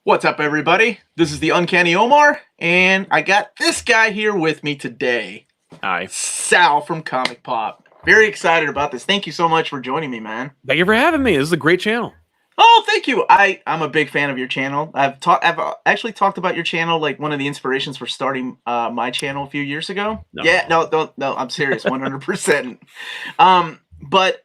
What's up, everybody? This is the Uncanny Omar, and I got this guy here with me today. Hi. Sal from Comic Pop. Very excited about this. Thank you so much for joining me, man. Thank you for having me. This is a great channel. Oh, thank you. I'm a big fan of your channel. I've actually talked about your channel, like one of the inspirations for starting my channel a few years ago. No. Yeah, no, I'm serious, 100%. But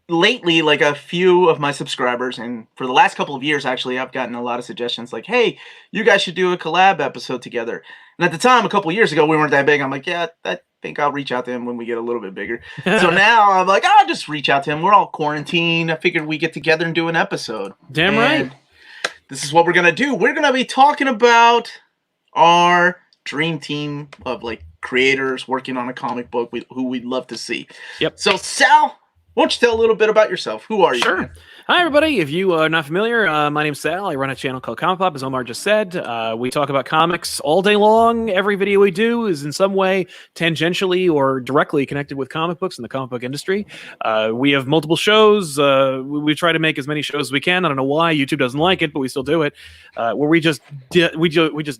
lately, like a few of my subscribers, and for the last couple of years, actually, I've gotten a lot of suggestions like, hey, you guys should do a collab episode together. And at the time, a couple of years ago, we weren't that big. I'm like, yeah, I think I'll reach out to him when we get a little bit bigger. So now I'm like, I'll just reach out to him. We're all quarantined. I figured we get together and do an episode. Damn right. This is what we're going to do. We're going to be talking about our dream team of like creators working on a comic book who we'd love to see. Yep. So Sal, why don't you tell a little bit about yourself? Who are you? Sure. Man? Hi, everybody. If you are not familiar, my name's Sal. I run a channel called Comic Pop, as Omar just said. We talk about comics all day long. Every video we do is in some way tangentially or directly connected with comic books and the comic book industry. We have multiple shows. We try to make as many shows as we can. I don't know why YouTube doesn't like it, but we still do it. Where we just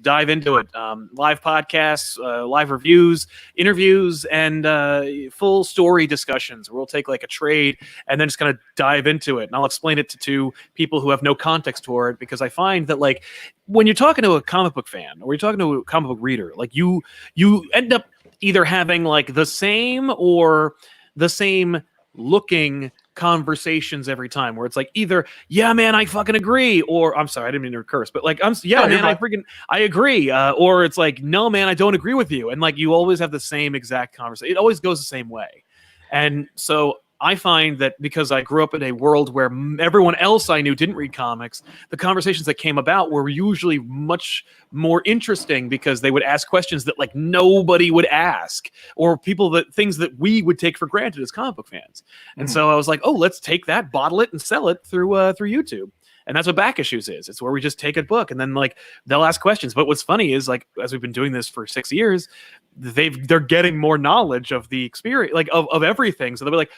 dive into it. Live podcasts, live reviews, interviews, and full story discussions. We'll take like a trade and then just kind of dive into it. And I'll explain it to people who have no context for it, because I find that like when you're talking to a comic book fan or you're talking to a comic book reader, like you end up either having like the same looking conversations every time, where it's like either, yeah, man, I fucking agree, or I'm sorry, I didn't mean to curse, but like, I agree, or it's like, no, man, I don't agree with you. And like, you always have the same exact conversation. It always goes the same way. And so I find that because I grew up in a world where everyone else I knew didn't read comics, the conversations that came about were usually much more interesting, because they would ask questions that like nobody would ask, or things that we would take for granted as comic book fans. And so I was like, oh, let's take that, bottle it, and sell it through YouTube. And that's what Back Issues is. It's where we just take a book and then like they'll ask questions. But what's funny is like, as we've been doing this for 6 years, they're getting more knowledge of the experience, like of everything. So they'll be like,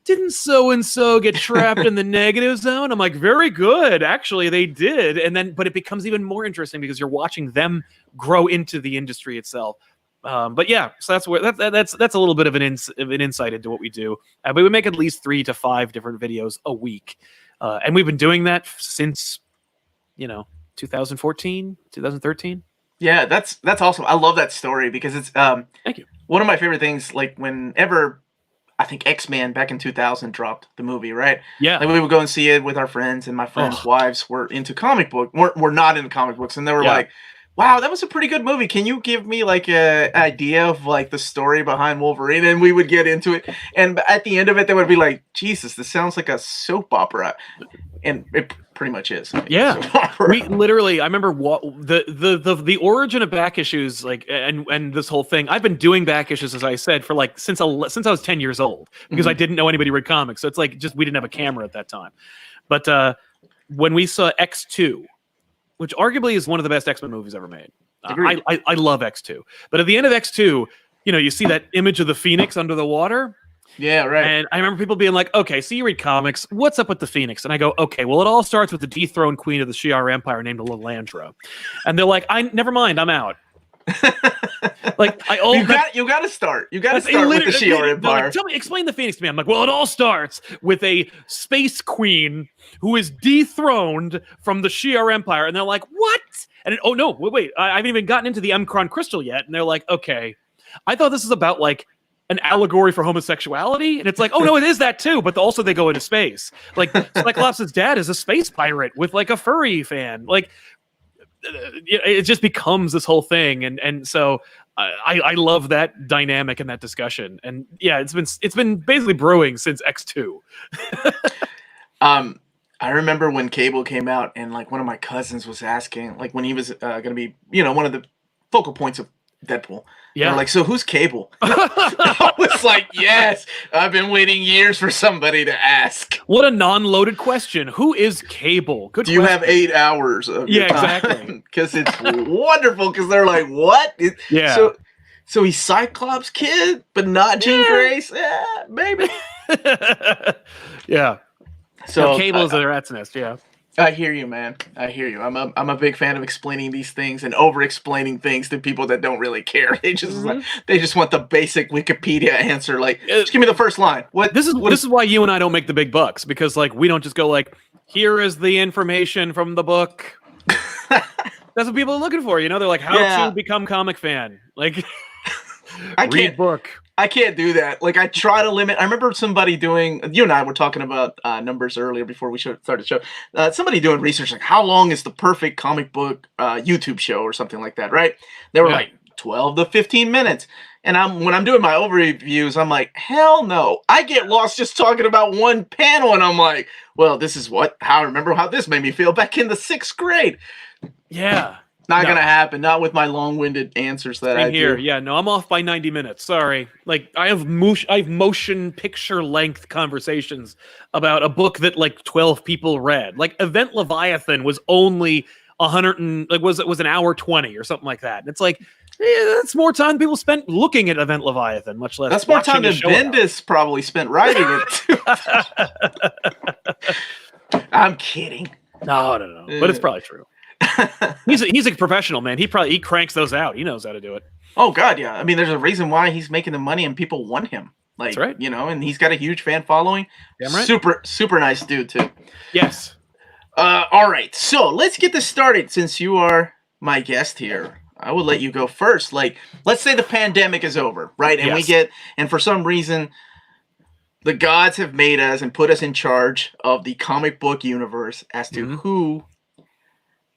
didn't so-and-so get trapped in the negative zone? I'm like, very good. Actually, they did. But it becomes even more interesting because you're watching them grow into the industry itself. But yeah, so that's a little bit of an insight into what we do. But we make at least 3 to 5 different videos a week. And we've been doing that since, 2014, 2013. Yeah, that's awesome. I love that story because it's Thank you. One of my favorite things. Like whenever I think X-Men back in 2000 dropped the movie, right? Yeah. Like we would go and see it with our friends, and my friends' wives were into were not into comic books, and they were like, wow, that was a pretty good movie. Can you give me like an idea of like the story behind Wolverine? And we would get into it. And at the end of it, they would be like, Jesus, this sounds like a soap opera. And it pretty much is. Yeah. We literally, I remember the origin of Back Issues, like, and this whole thing. I've been doing Back Issues, as I said, for like since I was 10 years old, because I didn't know anybody read comics. So it's like we didn't have a camera at that time. But when we saw X2, which arguably is one of the best X-Men movies ever made. I love X2. But at the end of X2, you see that image of the Phoenix under the water. Yeah, right. And I remember people being like, okay, so you read comics. What's up with the Phoenix? And I go, okay, well, it all starts with the dethroned queen of the Shi'ar Empire named Lilandra. And they're like, never mind, I'm out. Like you got to start. You got to start with the Shi'ar Empire. Like, explain the Phoenix to me. I'm like, well, it all starts with a space queen who is dethroned from the Shi'ar Empire. And they're like, what? And oh no, wait, I haven't even gotten into the M'Kraan crystal yet. And they're like, okay, I thought this was about like an allegory for homosexuality, and it's like, oh no, it is that too, but also they go into space. Like Cyclops' dad is a space pirate with like a furry fan. Like it just becomes this whole thing, and so I love that dynamic and that discussion. And yeah, it's been basically brewing since X2. I remember when Cable came out, and like one of my cousins was asking, like when he was going to be, one of the focal points of Deadpool. Yeah. They're like, so who's Cable? I was like, yes, I've been waiting years for somebody to ask. What a non-loaded question. Who is Cable? Good. Do you have 8 hours of your time? Exactly. Because it's wonderful. Because they're like, what? Yeah. So he's Cyclops' kid, but not Jean Grey's. Yeah, maybe. Yeah. So Cable's a rat's nest. Yeah. I hear you, man. I hear you. I'm a big fan of explaining these things and over explaining things to people that don't really care. Mhm. They just want the basic Wikipedia answer. Like, Uh, just give me the first line. this is What this is is why you and I don't make the big bucks, because like we don't just go like, here is the information from the book. That's what people are looking for, you know? They're like, how to Yeah. become comic fan. Like, I read can't book. I can't do that. Like, I try to limit. I remember somebody doing. You and I were talking about numbers earlier before we started the show. Somebody doing research like how long is the perfect comic book YouTube show or something like that, right? They were Yeah. like 12 to 15 minutes. And when I'm doing my overviews, I'm like, hell no. I get lost just talking about one panel, and I'm like, well, this is how I remember how this made me feel back in the 6th grade. Yeah. Not No. gonna happen. Not with my long-winded answers that I Same here. do. Yeah, no, I'm off by 90 minutes. Sorry. Like I have motion picture length conversations about a book that like 12 people read. Like Event Leviathan was only 100 and like was an hour 20 or something like that. And it's like that's more time people spent looking at Event Leviathan, much less That's more time watching a than show about it. Bendis probably spent writing it. I'm kidding. No. But it's probably true. He's a professional, man. He cranks those out. He knows how to do it. Oh God, yeah. I mean, there's a reason why he's making the money and people want him. Like, That's right. you know, and he's got a huge fan following. Damn right. Super nice dude too. Yes. All right, so let's get this started. Since you are my guest here, I will let you go first. Like, let's say the pandemic is over, right? And Yes. and for some reason, the gods have made us and put us in charge of the comic book universe as to who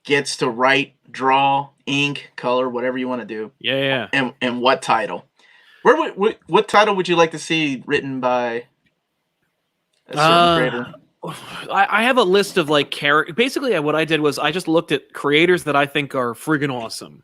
gets to write, draw, ink, color, whatever you want to do. Yeah. And what title? What title would you like to see written by a certain creator? I have a list of like character. Basically, what I did was I just looked at creators that I think are friggin' awesome,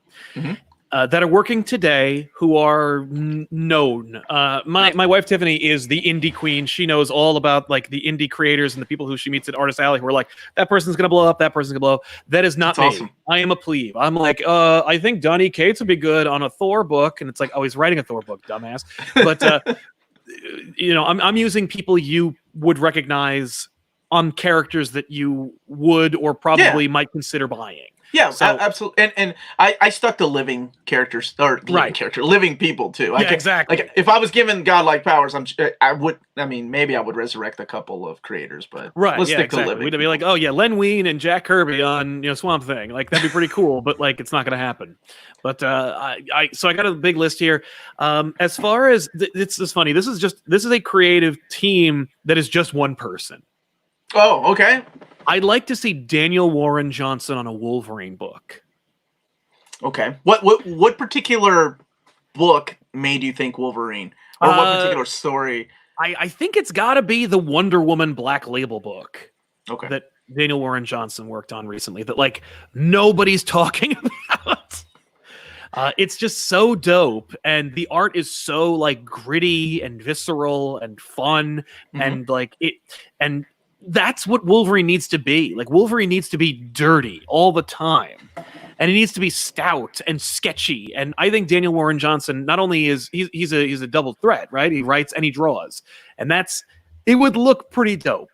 that are working today, who are known. My wife Tiffany is the indie queen. She knows all about like the indie creators and the people who she meets at Artist Alley who are like, that person's gonna blow up, that person's gonna blow up. That is not That's me. awesome. I am a plebe. I'm like, I think Donny Cates would be good on a Thor book, and it's like, oh, he's writing a Thor book, dumbass. But you know, I'm using people you would recognize on characters that you would or probably might consider buying. Yeah, So- absolutely. And I stuck to living characters or living people too. Yeah, exactly. Like if I was given godlike powers, maybe I would resurrect a couple of creators, but let's stick to living. We'd be like, oh yeah, Len Wein and Jack Kirby on Swamp Thing. Like that'd be pretty cool, but like it's not going to happen. But so I got a big list here. As far as it's just funny. This is a creative team that is just one person. Oh, okay. I'd like to see Daniel Warren Johnson on a Wolverine book. Okay. What particular book made you think Wolverine? Or what particular story? I think it's got to be the Wonder Woman Black Label book. Okay. That Daniel Warren Johnson worked on recently that like nobody's talking about. It's just so dope, and the art is so like gritty and visceral and fun, and like it, and that's what Wolverine needs to be. Like Wolverine needs to be dirty all the time, and he needs to be stout and sketchy. And I think Daniel Warren Johnson not only is he's a double threat, right? He writes and he draws, and it would look pretty dope.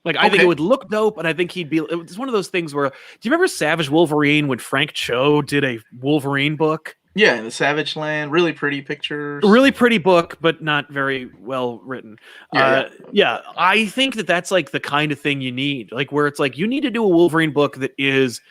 Like I think it would look dope, and I think it's one of those things where, do you remember Savage Wolverine when Frank Cho did a Wolverine book? Yeah, in the Savage Land, really pretty pictures. Really pretty book, but not very well written. Yeah, I think that's like the kind of thing you need. Like where it's like you need to do a Wolverine book that is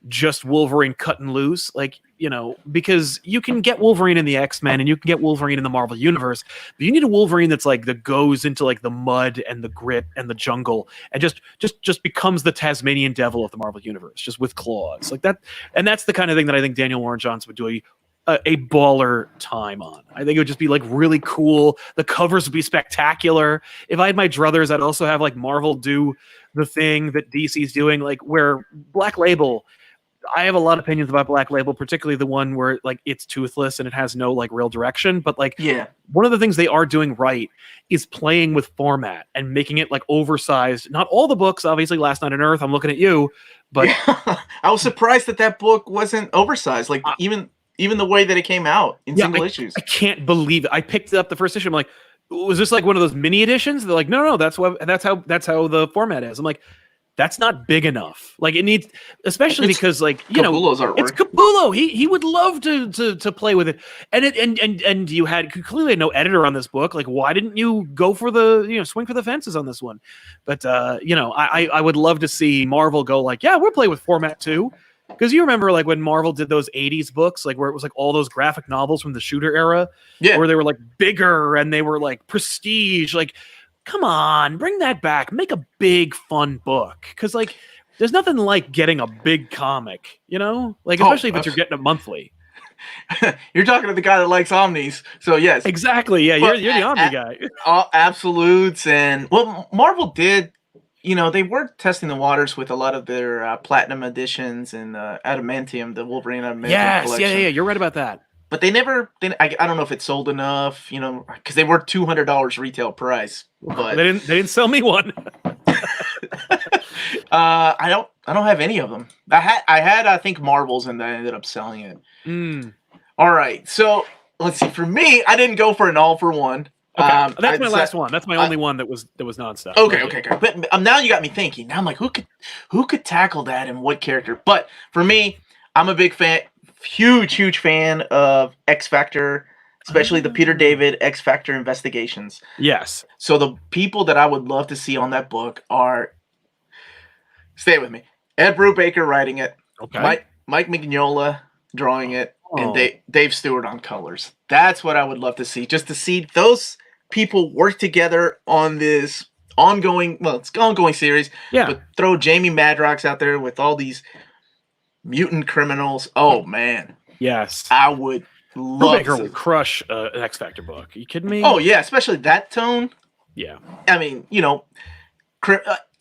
just Wolverine cut and loose, like, you know, because you can get Wolverine in the X-Men and you can get Wolverine in the Marvel Universe, but you need a Wolverine that's like that goes into like the mud and the grit and the jungle and just becomes the Tasmanian devil of the Marvel Universe, just with claws like that. And that's the kind of thing that I think Daniel Warren Johnson would do a baller time on. I think it would just be like really cool. The covers would be spectacular. If I had my druthers, I'd also have like Marvel do the thing that DC's doing, like where Black Label, I have a lot of opinions about Black Label, particularly the one where like it's toothless and it has no like real direction. But like, one of the things they are doing right is playing with format and making it like oversized. Not all the books, obviously. Last Night on Earth, I'm looking at you, but I was surprised that book wasn't oversized. Like even the way that it came out in single issues. I can't believe it. I picked it up the first issue. I'm like, was this like one of those mini editions? They're like, no, that's how the format is. I'm like, that's not big enough. Like it needs, especially because like Capullo's artwork. it's Capullo. He would love to play with it. And you had clearly no editor on this book. Like why didn't you go for the swing for the fences on this one? But I would love to see Marvel go like, yeah, we'll play with format too. Because you remember like when Marvel did those 80s books, like where it was like all those graphic novels from the shooter era, where they were like bigger and they were like prestige, like come on, bring that back. Make a big, fun book. Because, like, there's nothing like getting a big comic, Like, especially if you're getting it monthly. You're talking to the guy that likes Omnis. So, yes. Exactly. Yeah, you're the Omni guy. Absolutes. And, well, Marvel did, they were testing the waters with a lot of their Platinum editions and Adamantium, the Wolverine Adamantium collection. Yeah. You're right about that. But they never, I don't know if it sold enough, because they were $200 retail price. But they didn't sell me one. I don't have any of them. I had I think Marvels, and I ended up selling it. All right, so let's see. For me, I didn't go for an all for one. Okay. That's my last one. That's my only one that was nonstop. Okay. But now you got me thinking. Now I'm like, who could tackle that and what character? But for me, I'm a big fan. Huge fan of X Factor, especially the Peter David X Factor investigations. Yes. So the people that I would love to see on that book are, stay with me, Ed Brubaker writing it, okay, Mike Mignola drawing it, and Dave Stewart on colors. That's what I would love to see. Just to see those people work together on this ongoing series. Yeah. But throw Jamie Madrox out there with all these mutant criminals. Oh man. Yes. I would love Brubaker would crush an X Factor book. Are you kidding me? Oh yeah, especially that tone. Yeah. I mean,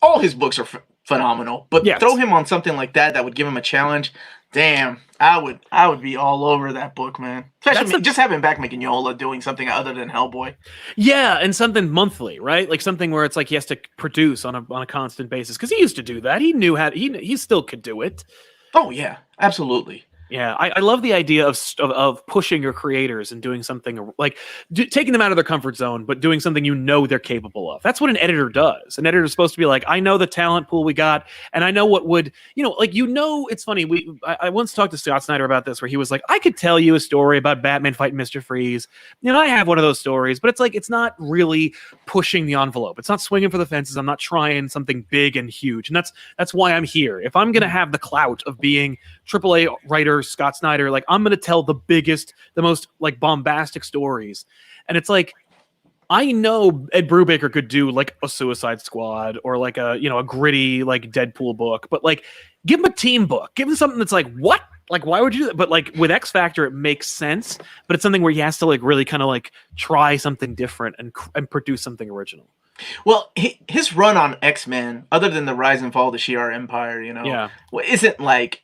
all his books are phenomenal, but throw him on something like that would give him a challenge. Damn, I would be all over that book, man. Especially just having back Mignola doing something other than Hellboy. Yeah, and something monthly, right? Like something where it's like he has to produce on a constant basis, because he used to do that. He knew how. He still could do it. Oh yeah, absolutely. Yeah, I love the idea of pushing your creators and doing something like taking them out of their comfort zone, but doing something they're capable of. That's what an editor does. An editor is supposed to be like, I know the talent pool we got, and I know what would, it's funny. I once talked to Scott Snyder about this, where he was like, I could tell you a story about Batman fighting Mr. Freeze. I have one of those stories, but it's like, it's not really pushing the envelope. It's not swinging for the fences. I'm not trying something big and huge. And that's why I'm here. If I'm going to have the clout of being AAA writer Scott Snyder, like I'm going to tell the biggest, the most like bombastic stories. And it's like, I know Ed Brubaker could do like a Suicide Squad or like a gritty like Deadpool book, but like give him a team book, give him something that's like, what? Like, why would you do that? But like with X Factor, it makes sense, but it's something where he has to like really kind of like try something different and produce something original. Well, his run on X-Men, other than the rise and fall of the Shi'ar Empire, isn't like,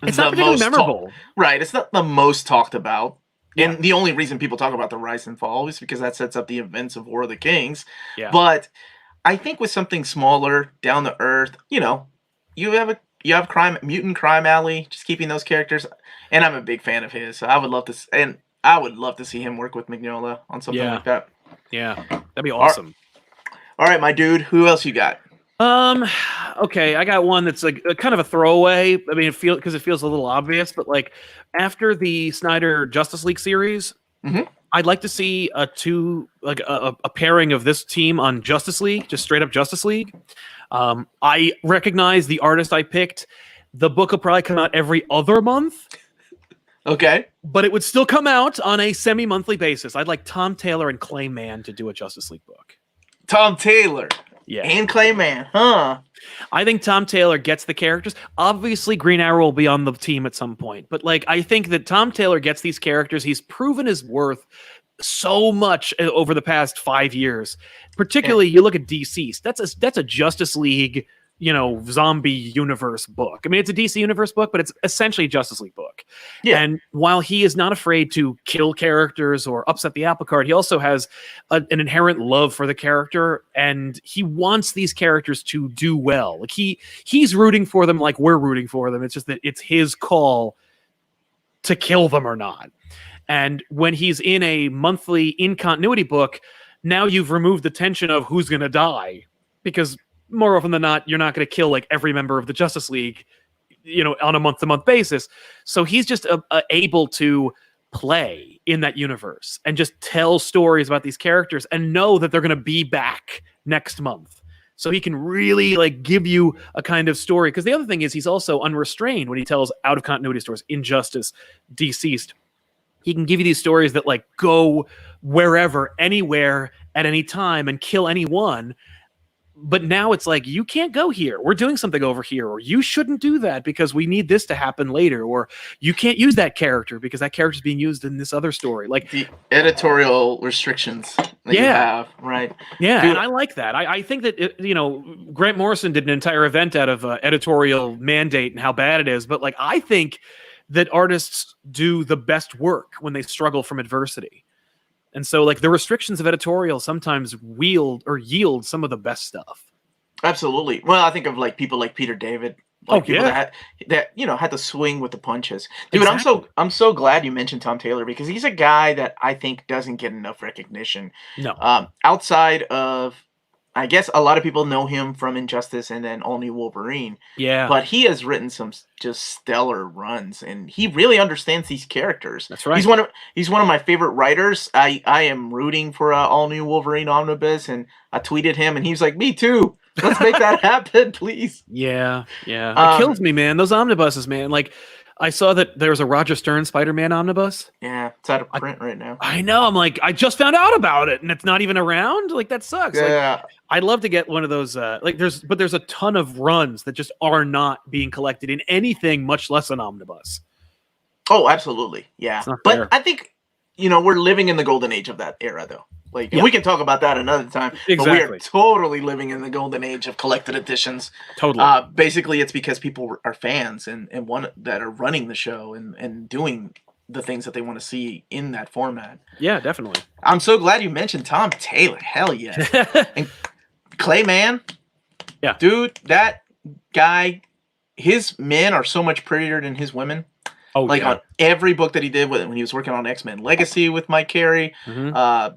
it's not particularly memorable. Right. It's not the most talked about. Yeah. And the only reason people talk about the rise and fall is because that sets up the events of War of the Kings. Yeah. But I think with something smaller, down to earth, you have Mutant Crime Alley, just keeping those characters. And I'm a big fan of his. So I would love to see him work with Mignola on something like that. Yeah. That'd be awesome. All right, my dude. Who else you got? Okay, I got one that's like kind of a throwaway. I mean, it feels a little obvious, but like after the Snyder Justice League series, I'd like to see a pairing of this team on Justice League, just straight up Justice League. I recognize the artist I picked. The book will probably come out every other month. Okay. But it would still come out on a semi-monthly basis. I'd like Tom Taylor and Clayman to do a Justice League book. Tom Taylor. Yeah. And Clayman, huh? I think Tom Taylor gets the characters. Obviously, Green Arrow will be on the team at some point. But like, I think that Tom Taylor gets these characters. He's proven his worth so much over the past 5 years. Particularly, you look at DC. That's a Justice League, zombie universe book. I mean, it's a DC universe book, but it's essentially a Justice League book. Yeah. And while he is not afraid to kill characters or upset the apple cart, he also has an inherent love for the character, and he wants these characters to do well. Like he's rooting for them like we're rooting for them. It's just that it's his call to kill them or not. And when he's in a monthly in continuity book, now you've removed the tension of who's going to die, because more often than not, you're not going to kill like every member of the Justice League, on a month-to-month basis. So he's just able to play in that universe and just tell stories about these characters and know that they're going to be back next month. So he can really like give you a kind of story. Because the other thing is he's also unrestrained when he tells out of continuity stories. Injustice, Deceased. He can give you these stories that like go wherever, anywhere, at any time and kill anyone. But now it's like, you can't go here. We're doing something over here. Or you shouldn't do that because we need this to happen later. Or you can't use that character because that character is being used in this other story. Like the editorial restrictions that you have, right? Yeah, dude, and I like that. I think that, Grant Morrison did an entire event out of editorial mandate and how bad it is. But like, I think that artists do the best work when they struggle from adversity. And so, like, the restrictions of editorial sometimes yield some of the best stuff. Absolutely. Well, I think of like people like Peter David, like people that had to swing with the punches. Dude, exactly. I'm so glad you mentioned Tom Taylor because he's a guy that I think doesn't get enough recognition. No. Outside of, I guess a lot of people know him from Injustice and then All New Wolverine. Yeah. But he has written some just stellar runs, and he really understands these characters. That's right. He's one of my favorite writers. I am rooting for All New Wolverine Omnibus, and I tweeted him, and he was like, "Me too. Let's make that happen, please." Yeah. It kills me, man. Those omnibuses, man. Like, I saw that there was a Roger Stern Spider-Man omnibus. Yeah, it's out of print right now. I know. I'm like, I just found out about it, and it's not even around. Like, that sucks. Yeah. Like, I'd love to get one of those. There's a ton of runs that just are not being collected in anything, much less an omnibus. Oh, absolutely. Yeah. But fair. I think, we're living in the golden age of that era, though. Like, and we can talk about that another time. Exactly. But we are totally living in the golden age of collected editions. Totally. Basically, it's because people are fans and that are running the show and doing the things that they want to see in that format. Yeah, definitely. I'm so glad you mentioned Tom Taylor. Hell yeah. And Clayman. Yeah. Dude, that guy, his men are so much prettier than his women. Oh, like on every book that he did when he was working on X-Men Legacy with Mike Carey. Mm-hmm.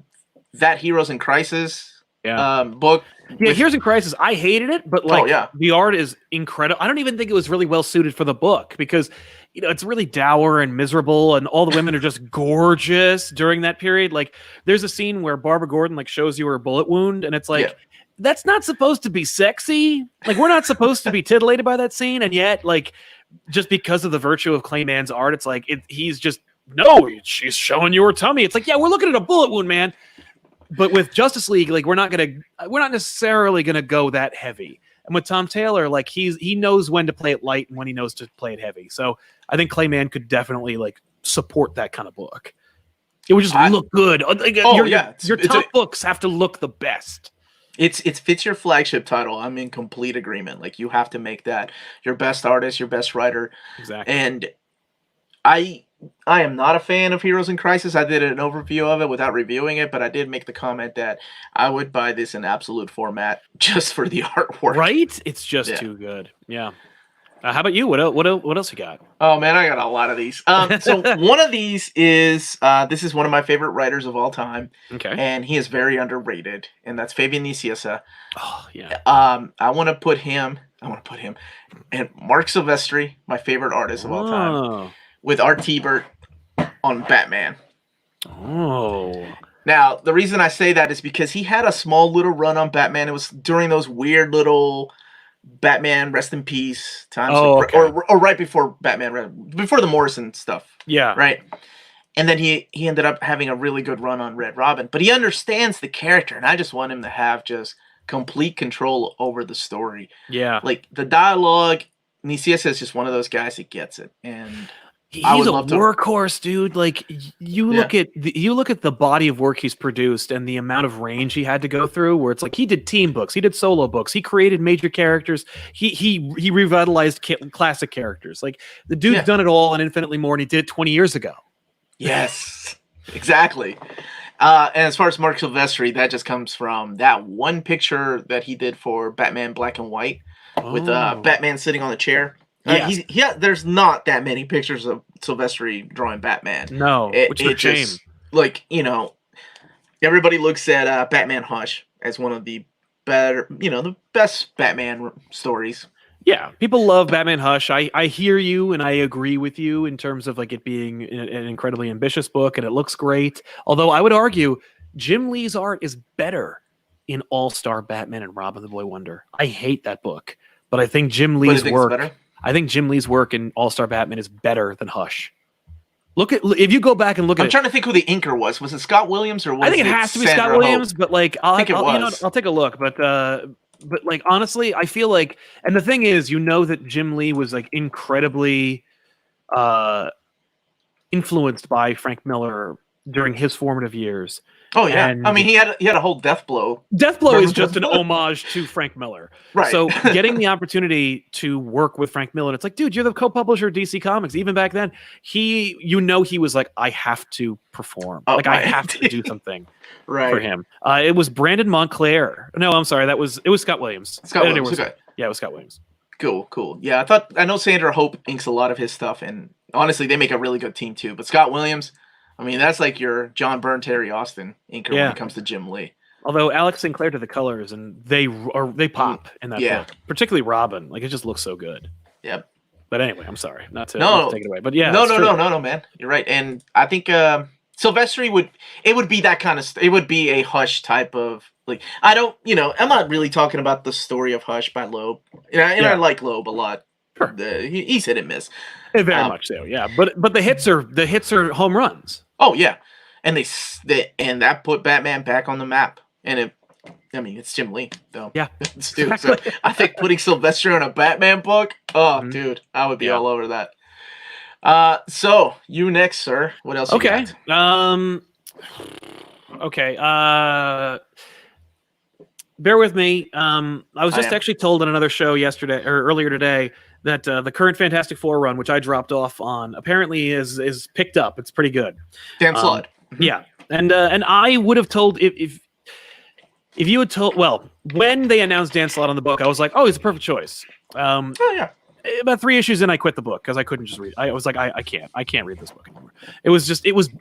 That Heroes in Crisis book. Yeah, Heroes in Crisis. I hated it, but the art is incredible. I don't even think it was really well suited for the book because it's really dour and miserable, and all the women are just gorgeous during that period. Like, there's a scene where Barbara Gordon like shows you her bullet wound, and it's like that's not supposed to be sexy. Like, we're not supposed to be titillated by that scene, and yet like just because of the virtue of Clayman's art, it's like he's just she's showing you her tummy. It's like, yeah, we're looking at a bullet wound, man. But with Justice League, like we're not necessarily gonna go that heavy. And with Tom Taylor, like he knows when to play it light and when he knows to play it heavy. So I think Clayman could definitely like support that kind of book. It would just look good. Like, your top books have to look the best. It fits your flagship title. I'm in complete agreement. Like, you have to make that your best artist, your best writer. Exactly. And I am not a fan of Heroes in Crisis. I did an overview of it without reviewing it, but I did make the comment that I would buy this in absolute format just for the artwork. Right? It's just too good. Yeah. How about you? What else you got? Oh man, I got a lot of these. So one of these is this is one of my favorite writers of all time. Okay. And he is very underrated, and that's Fabian Nicieza. Oh yeah. I want to put him and Mark Silvestri, my favorite artist of all time, with Art Thibert on Batman. Oh. Now, the reason I say that is because he had a small little run on Batman. It was during those weird little Batman Rest in Peace times, or right before Batman, before the Morrison stuff. Yeah. Right. And then he ended up having a really good run on Red Robin. But he understands the character, and I just want him to have just complete control over the story. Yeah. Like, the dialogue, Nicieza is just one of those guys that gets it. And he's a workhorse, dude. Like, you look at the body of work he's produced and the amount of range he had to go through, where it's like he did team books, he did solo books, he created major characters, he revitalized classic characters. Like, the dude's done it all and infinitely more, and he did it 20 years ago. Yes, exactly. And as far as Mark Silvestri, that just comes from that one picture that he did for Batman Black and White with Batman sitting on the chair. There's not that many pictures of Silvestri drawing Batman. No, which is a shame. Like, everybody looks at Batman Hush as one of the the best Batman stories. Yeah, people love Batman Hush. I hear you and I agree with you in terms of like it being an incredibly ambitious book and it looks great. Although I would argue Jim Lee's art is better in All-Star Batman and Robin the Boy Wonder. I hate that book, but I think Jim Lee's work. I think Jim Lee's work in All-Star Batman is better than Hush. If you go back and look at I'm trying to think who the inker was. Was it Scott Williams or was it I think it has to be Sandra Scott Williams, Hope? but like I'll take a look, but like honestly, I feel like, and the thing is, that Jim Lee was like incredibly influenced by Frank Miller during his formative years. Oh yeah, and I mean he had a whole Death Blow. Death Blow is just an homage to Frank Miller, right? So getting the opportunity to work with Frank Miller, it's like, dude, you're the co-publisher of DC Comics. Even back then, he was like, I have to perform, I have to do something. Right. For him. It was Brandon Montclair. No, I'm sorry. It was Scott Williams. Okay. Yeah, it was Scott Williams. Cool. Yeah, I know Sandra Hope inks a lot of his stuff, and honestly, they make a really good team too. But Scott Williams, I mean, that's like your John Byrne, Terry Austin inker when it comes to Jim Lee. Although Alex Sinclair did the colors, and they pop in that book, particularly Robin. Like it just looks so good. Yep. But anyway, I'm sorry not to take it away. But yeah, no, man, you're right, and I think Silvestri would be that kind of it would be a Hush type of like I'm not really talking about the story of Hush by Loeb, and I like Loeb a lot. Sure. He's hit and miss. Very much so, yeah. But the hits are home runs. Oh yeah, and and that put Batman back on the map, and it's Jim Lee though. Yeah, dude. So I think putting Silvestri on a Batman book, dude, I would be all over that. So you next, sir. What else? Okay. You got? Okay. Bear with me. I was just actually told on another show earlier today that the current Fantastic Four run, which I dropped off on, apparently is picked up. It's pretty good. Dan Slott. Yeah, and I would have told if you had told, well, when they announced Dan Slott on the book, I was like, oh, he's a perfect choice. About 3 issues in, I quit the book because I couldn't just read. I was like, I can't read this book anymore. It was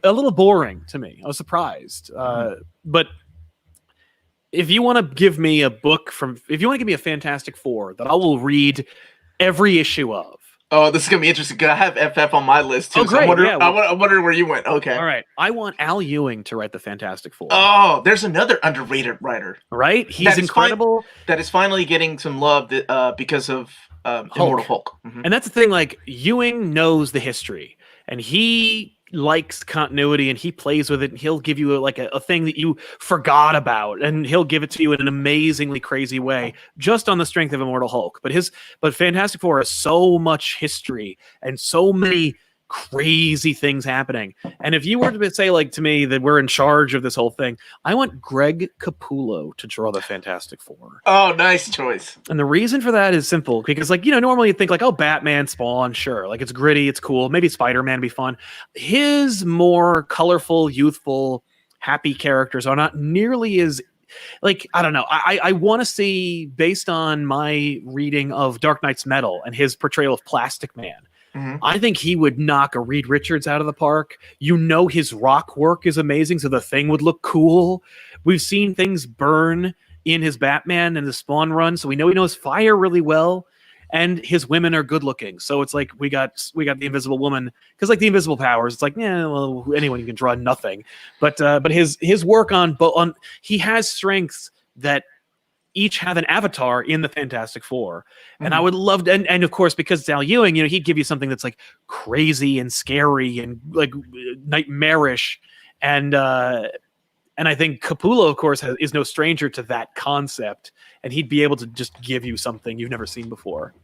a little boring to me. I was surprised, but. If you want to give me a Fantastic Four that I will read every issue of. Oh, this is going to be interesting because I have FF on my list too. Oh, great. So I'm wondering where you went. Okay. All right. I want Al Ewing to write the Fantastic Four. Oh, there's another underrated writer. Right? He's incredible. That is finally getting some love because of Immortal Hulk. Mm-hmm. And that's the thing, like, Ewing knows the history, and he likes continuity, and he plays with it, and he'll give you a thing that you forgot about, and he'll give it to you in an amazingly crazy way just on the strength of Immortal Hulk. But Fantastic Four has so much history and so many crazy things happening. And if you were to say to me that we're in charge of this whole thing, I want Greg Capullo to draw the Fantastic Four. Oh, nice choice. And the reason for that is simple because normally you think Batman, Spawn, sure, it's gritty, it's cool, maybe Spider-Man be fun. His more colorful, youthful, happy characters are not nearly as I don't know. I want to see, based on my reading of Dark Knight's Metal and his portrayal of Plastic Man, I think he would knock a Reed Richards out of the park. His rock work is amazing, so the Thing would look cool. We've seen things burn in his Batman and the Spawn run, so we know he knows fire really well, and his women are good looking. So it's like we got the Invisible Woman, because the invisible powers, it's anyone can draw nothing. But his work on he has strengths that each have an avatar in the Fantastic Four. And I would love to, and of course, because it's Al Ewing, he'd give you something that's crazy and scary and nightmarish. And I think Capullo, of course, is no stranger to that concept. And he'd be able to just give you something you've never seen before.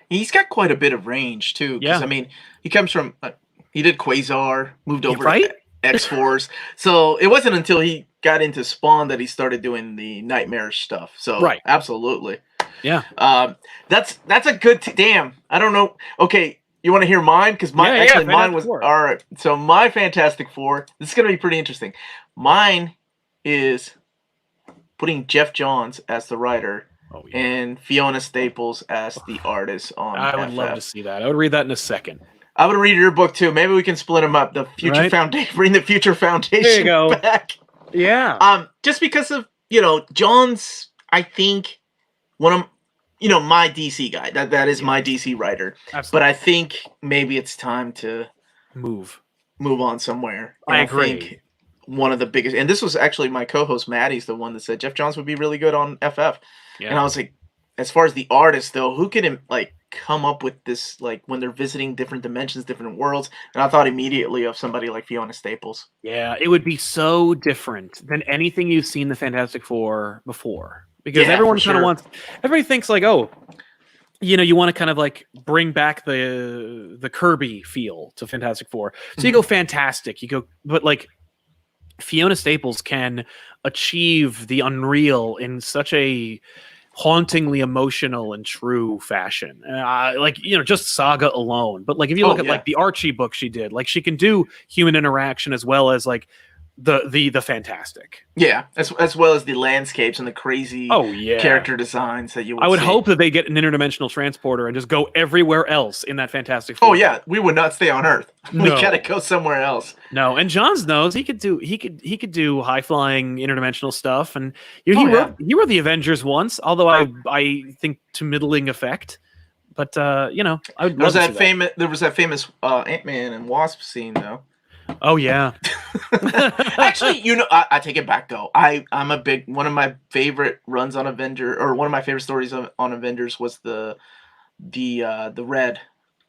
He's got quite a bit of range too. Yeah. He comes from, he did Quasar, moved over to X-Force. So it wasn't until he got into Spawn that he started doing the nightmarish stuff. So absolutely. Yeah. That's a good damn. I don't know. Okay, you want to hear mine? Because mine was all right. So my Fantastic Four. This is going to be pretty interesting. Mine is putting Jeff Johns as the writer and Fiona Staples as the artist on. I would love to see that. I would read that in a second. I would read your book too. Maybe we can split them up. The Future Foundation, bring the Future Foundation there you go. back. Yeah. Just because of John's. I think one of my DC guy. That is my DC writer. Absolutely. But I think maybe it's time to move on somewhere. And I I agree. think one of the biggest, and this was actually my co-host Maddie's the one that said Jeff Johns would be really good on FF. Yeah. And I was like, as far as the artist though, who could like come up with this, like when they're visiting different dimensions, different worlds? And I thought immediately of somebody like Fiona Staples. Yeah, it would be so different than anything you've seen the Fantastic Four before. Because Yeah, everyone for kind of sure. wants, everybody thinks like, oh, you want to kind of like bring back the Kirby feel to Fantastic Four. So you go fantastic, but like Fiona Staples can achieve the unreal in such a hauntingly emotional and true fashion. Like, just Saga alone. But like if you look at like the Archie book she did, like she can do human interaction as well as like the fantastic. Yeah, as well as the landscapes and the crazy character designs that you would I would see. hope that they get an interdimensional transporter and just go everywhere else in that Fantastic Four. Oh yeah, we would not stay on Earth. No. We gotta go somewhere else. No, and Johns knows he could do high flying interdimensional stuff, and he wrote the Avengers once, although I think to middling effect. But I would. There was that famous Ant-Man and Wasp scene though. Oh yeah. Actually, I take it back though. I'm a big one of my favorite runs on Avenger, or one of my favorite stories on Avengers was the Red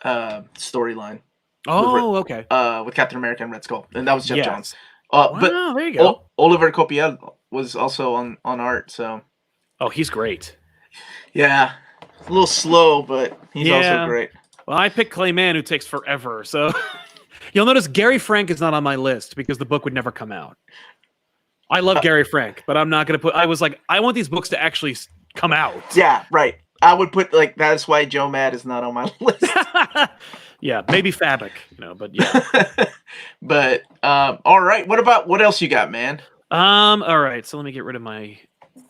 storyline. Oh, okay. With Captain America and Red Skull, and that was Jeff Johns. Wow, but there you go. Oliver Copiel was also on art. So. Oh, he's great. Yeah, a little slow, but he's also great. Well, I picked Clayman, who takes forever, so. You'll notice Gary Frank is not on my list because the book would never come out. I love Gary Frank, but I'm not going to put... I was like, I want these books to actually come out. Yeah, right. I would put, like, that's why Joe Mad is not on my list. Yeah, maybe Fabic, but yeah. But, all right. What else you got, man? All right, so let me get rid of my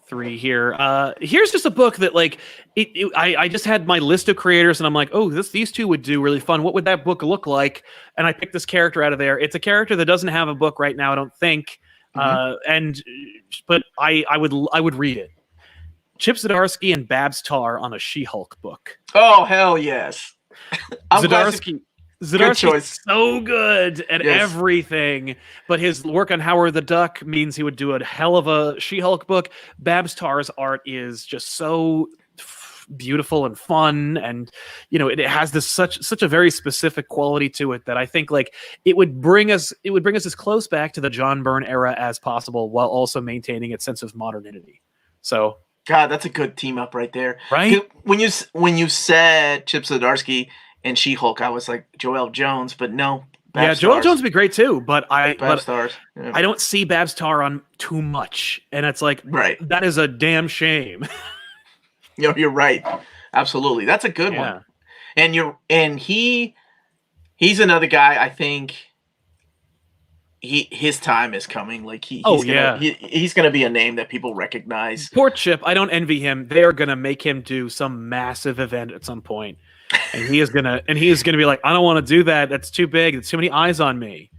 3 here. Here's just a book that like I just had my list of creators and I'm like, oh, these two would do really fun. What would that book look like? And I picked this character out of there. It's a character that doesn't have a book right now, I don't think. But I would read it. Chip Zdarsky and Babs Tarr on a She-Hulk book. Oh hell yes. Zdarsky's so good at everything, but his work on Howard the Duck means he would do a hell of a She-Hulk book. Babs Tarr's art is just so beautiful and fun, and it has this such a very specific quality to it that I think like it would bring us as close back to the John Byrne era as possible while also maintaining its sense of modernity. So God, that's a good team up right there. Right? When you said Chip Zdarsky and She-Hulk, I was like Joelle Jones, but no. Joelle Jones would be great too, but I don't see Babs Tarr on too much, and it's like that is a damn shame. You're right. Absolutely, that's a good one. And he's another guy. I think his time is coming. Like he's gonna be a name that people recognize. Poor Chip. I don't envy him. They're gonna make him do some massive event at some point. And he is gonna be like, I don't want to do that. That's too big. There's too many eyes on me.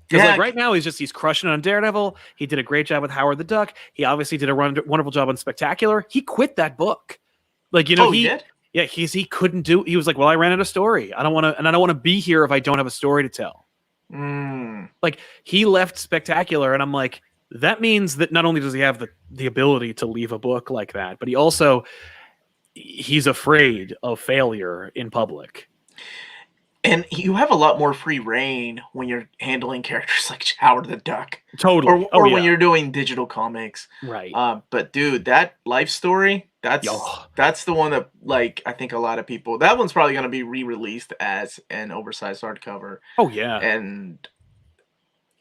Because like right now he's crushing it on Daredevil. He did a great job with Howard the Duck. He obviously did a wonderful job on Spectacular. He quit that book. Like he did? Yeah, he couldn't do. He was like, well, I ran out of story. I don't want to be here if I don't have a story to tell. Like he left Spectacular, and I'm like, that means that not only does he have the ability to leave a book like that, but he's afraid of failure in public. And you have a lot more free reign when you're handling characters like Howard the Duck. Totally. Or when you're doing digital comics. Right. But dude, that life story, that's the one that like I think a lot of people, that one's probably going to be re-released as an oversized hardcover. Oh yeah. And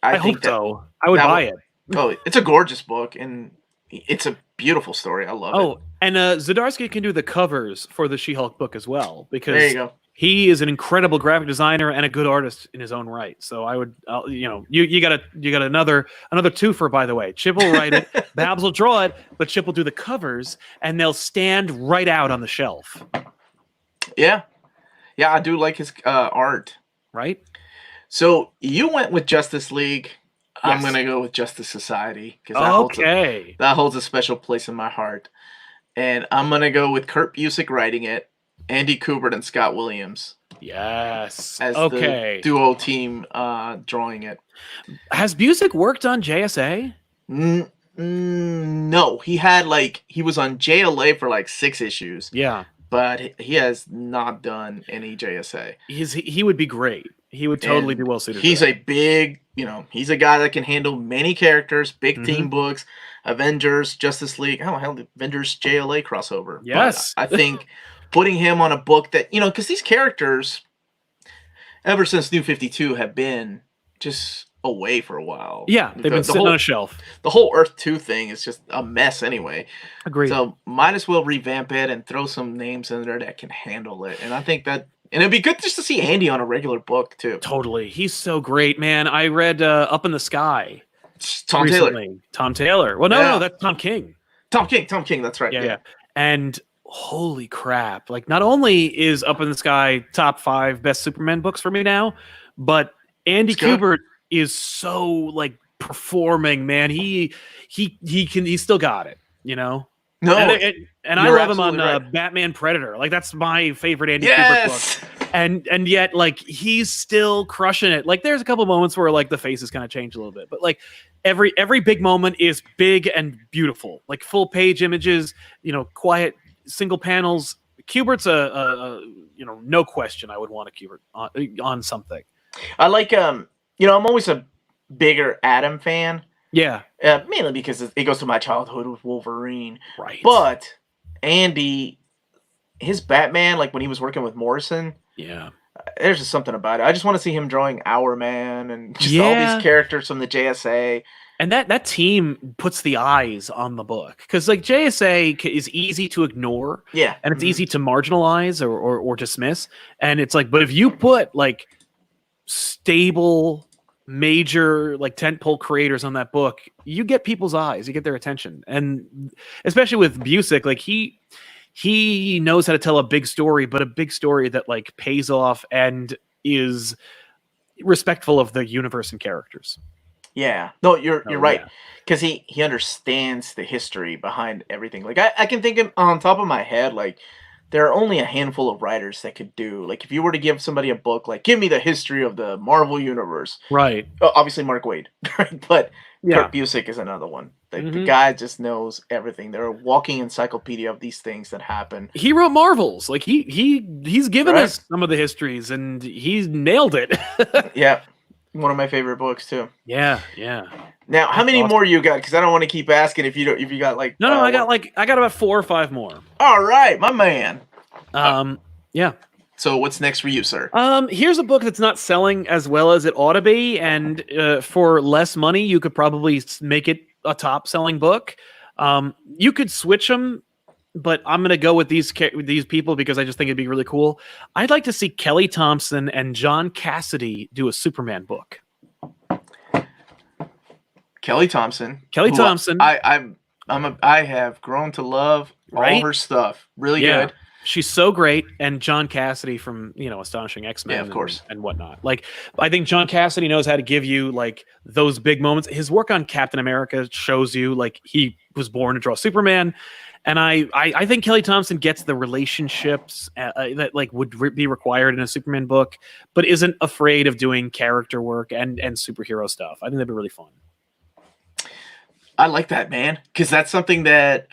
I hope so. I would buy it. Oh, it's a gorgeous book and it's a beautiful story. I love it. Oh, and Zdarsky can do the covers for the She-Hulk book as well, because there you go. He is an incredible graphic designer and a good artist in his own right. So I would, you got another twofer, by the way. Chip will write it, Babs will draw it, but Chip will do the covers, and they'll stand right out on the shelf. Yeah, I do like his art. Right. So you went with Justice League. I'm gonna go with Justice Society because that holds a special place in my heart, and I'm gonna go with Kurt Busiek writing it, Andy Kubert and Scott Williams. Yes. As the duo team drawing it. Has Busiek worked on JSA? No, he was on JLA for like 6 issues. Yeah, but he has not done any JSA. He would be great. He would totally be well suited. He's a big, he's a guy that can handle many characters, big team books, Avengers, Justice League. Oh hell, Avengers JLA crossover. Yes, but I think putting him on a book that because these characters, ever since New 52, have been just away for a while. Yeah, they've been sitting on a shelf. The whole Earth 2 thing is just a mess anyway. Agreed. So might as well revamp it and throw some names in there that can handle it. And I think that, and it'd be good just to see Andy on a regular book too. Totally. He's so great, man. I read Up in the Sky. Tom Taylor. Tom Taylor. Well, no, that's Tom King. Tom King, that's right. Yeah. And holy crap. Like, not only is Up in the Sky top 5 best Superman books for me now, but Andy Kubert is so like performing, man. He still got it, No, and I love him on Batman Predator. Like, that's my favorite Andy Kubert book. And yet, like, he's still crushing it. Like, there's a couple moments where like the faces kind of change a little bit, but like every big moment is big and beautiful. Like full page images, quiet single panels. Kubert's no question. I would want a Kubert on something. I like I'm always a bigger Adam fan. Yeah. Mainly because it goes to my childhood with Wolverine. Right. But Andy, his Batman, like when he was working with Morrison. Yeah. There's just something about it. I just want to see him drawing Our Man and just all these characters from the JSA. And that team puts the eyes on the book. Because like JSA is easy to ignore. Yeah. And it's easy to marginalize or dismiss. And it's like, but if you put like stable major like tentpole creators on that book, you get people's eyes, you get their attention. And especially with Busiek, like he knows how to tell a big story, but a big story that like pays off and is respectful of the universe and characters. Yeah, no, you're right, because he understands the history behind everything. Like I can think of, on top of my head, like there are only a handful of writers that could do, like, if you were to give somebody a book, like, give me the history of the Marvel Universe. Right. Obviously, Mark Waid. But Kurt Busiek is another one. The guy just knows everything. They're a walking encyclopedia of these things that happen. He wrote Marvels. Like, he's given us some of the histories, and he's nailed it. Yeah. One of my favorite books, too. Yeah. Now, how many more you got? Because I don't want to keep asking if you got like. No, I got about 4 or 5 more. All right, my man. Yeah. So what's next for you, sir? Here's a book that's not selling as well as it ought to be, and for less money, you could probably make it a top-selling book. You could switch them, but I'm gonna go with these people because I just think it'd be really cool. I'd like to see Kelly Thompson and John Cassidy do a Superman book. Kelly Thompson. I have grown to love all her stuff. Really good. She's so great, and John Cassidy from Astonishing X-Men, of course, and whatnot. Like, I think John Cassidy knows how to give you like those big moments. His work on Captain America shows you like he was born to draw Superman, and I think Kelly Thompson gets the relationships that like would be required in a Superman book, but isn't afraid of doing character work and superhero stuff. I think that'd be really fun. I like that, man, because that's something that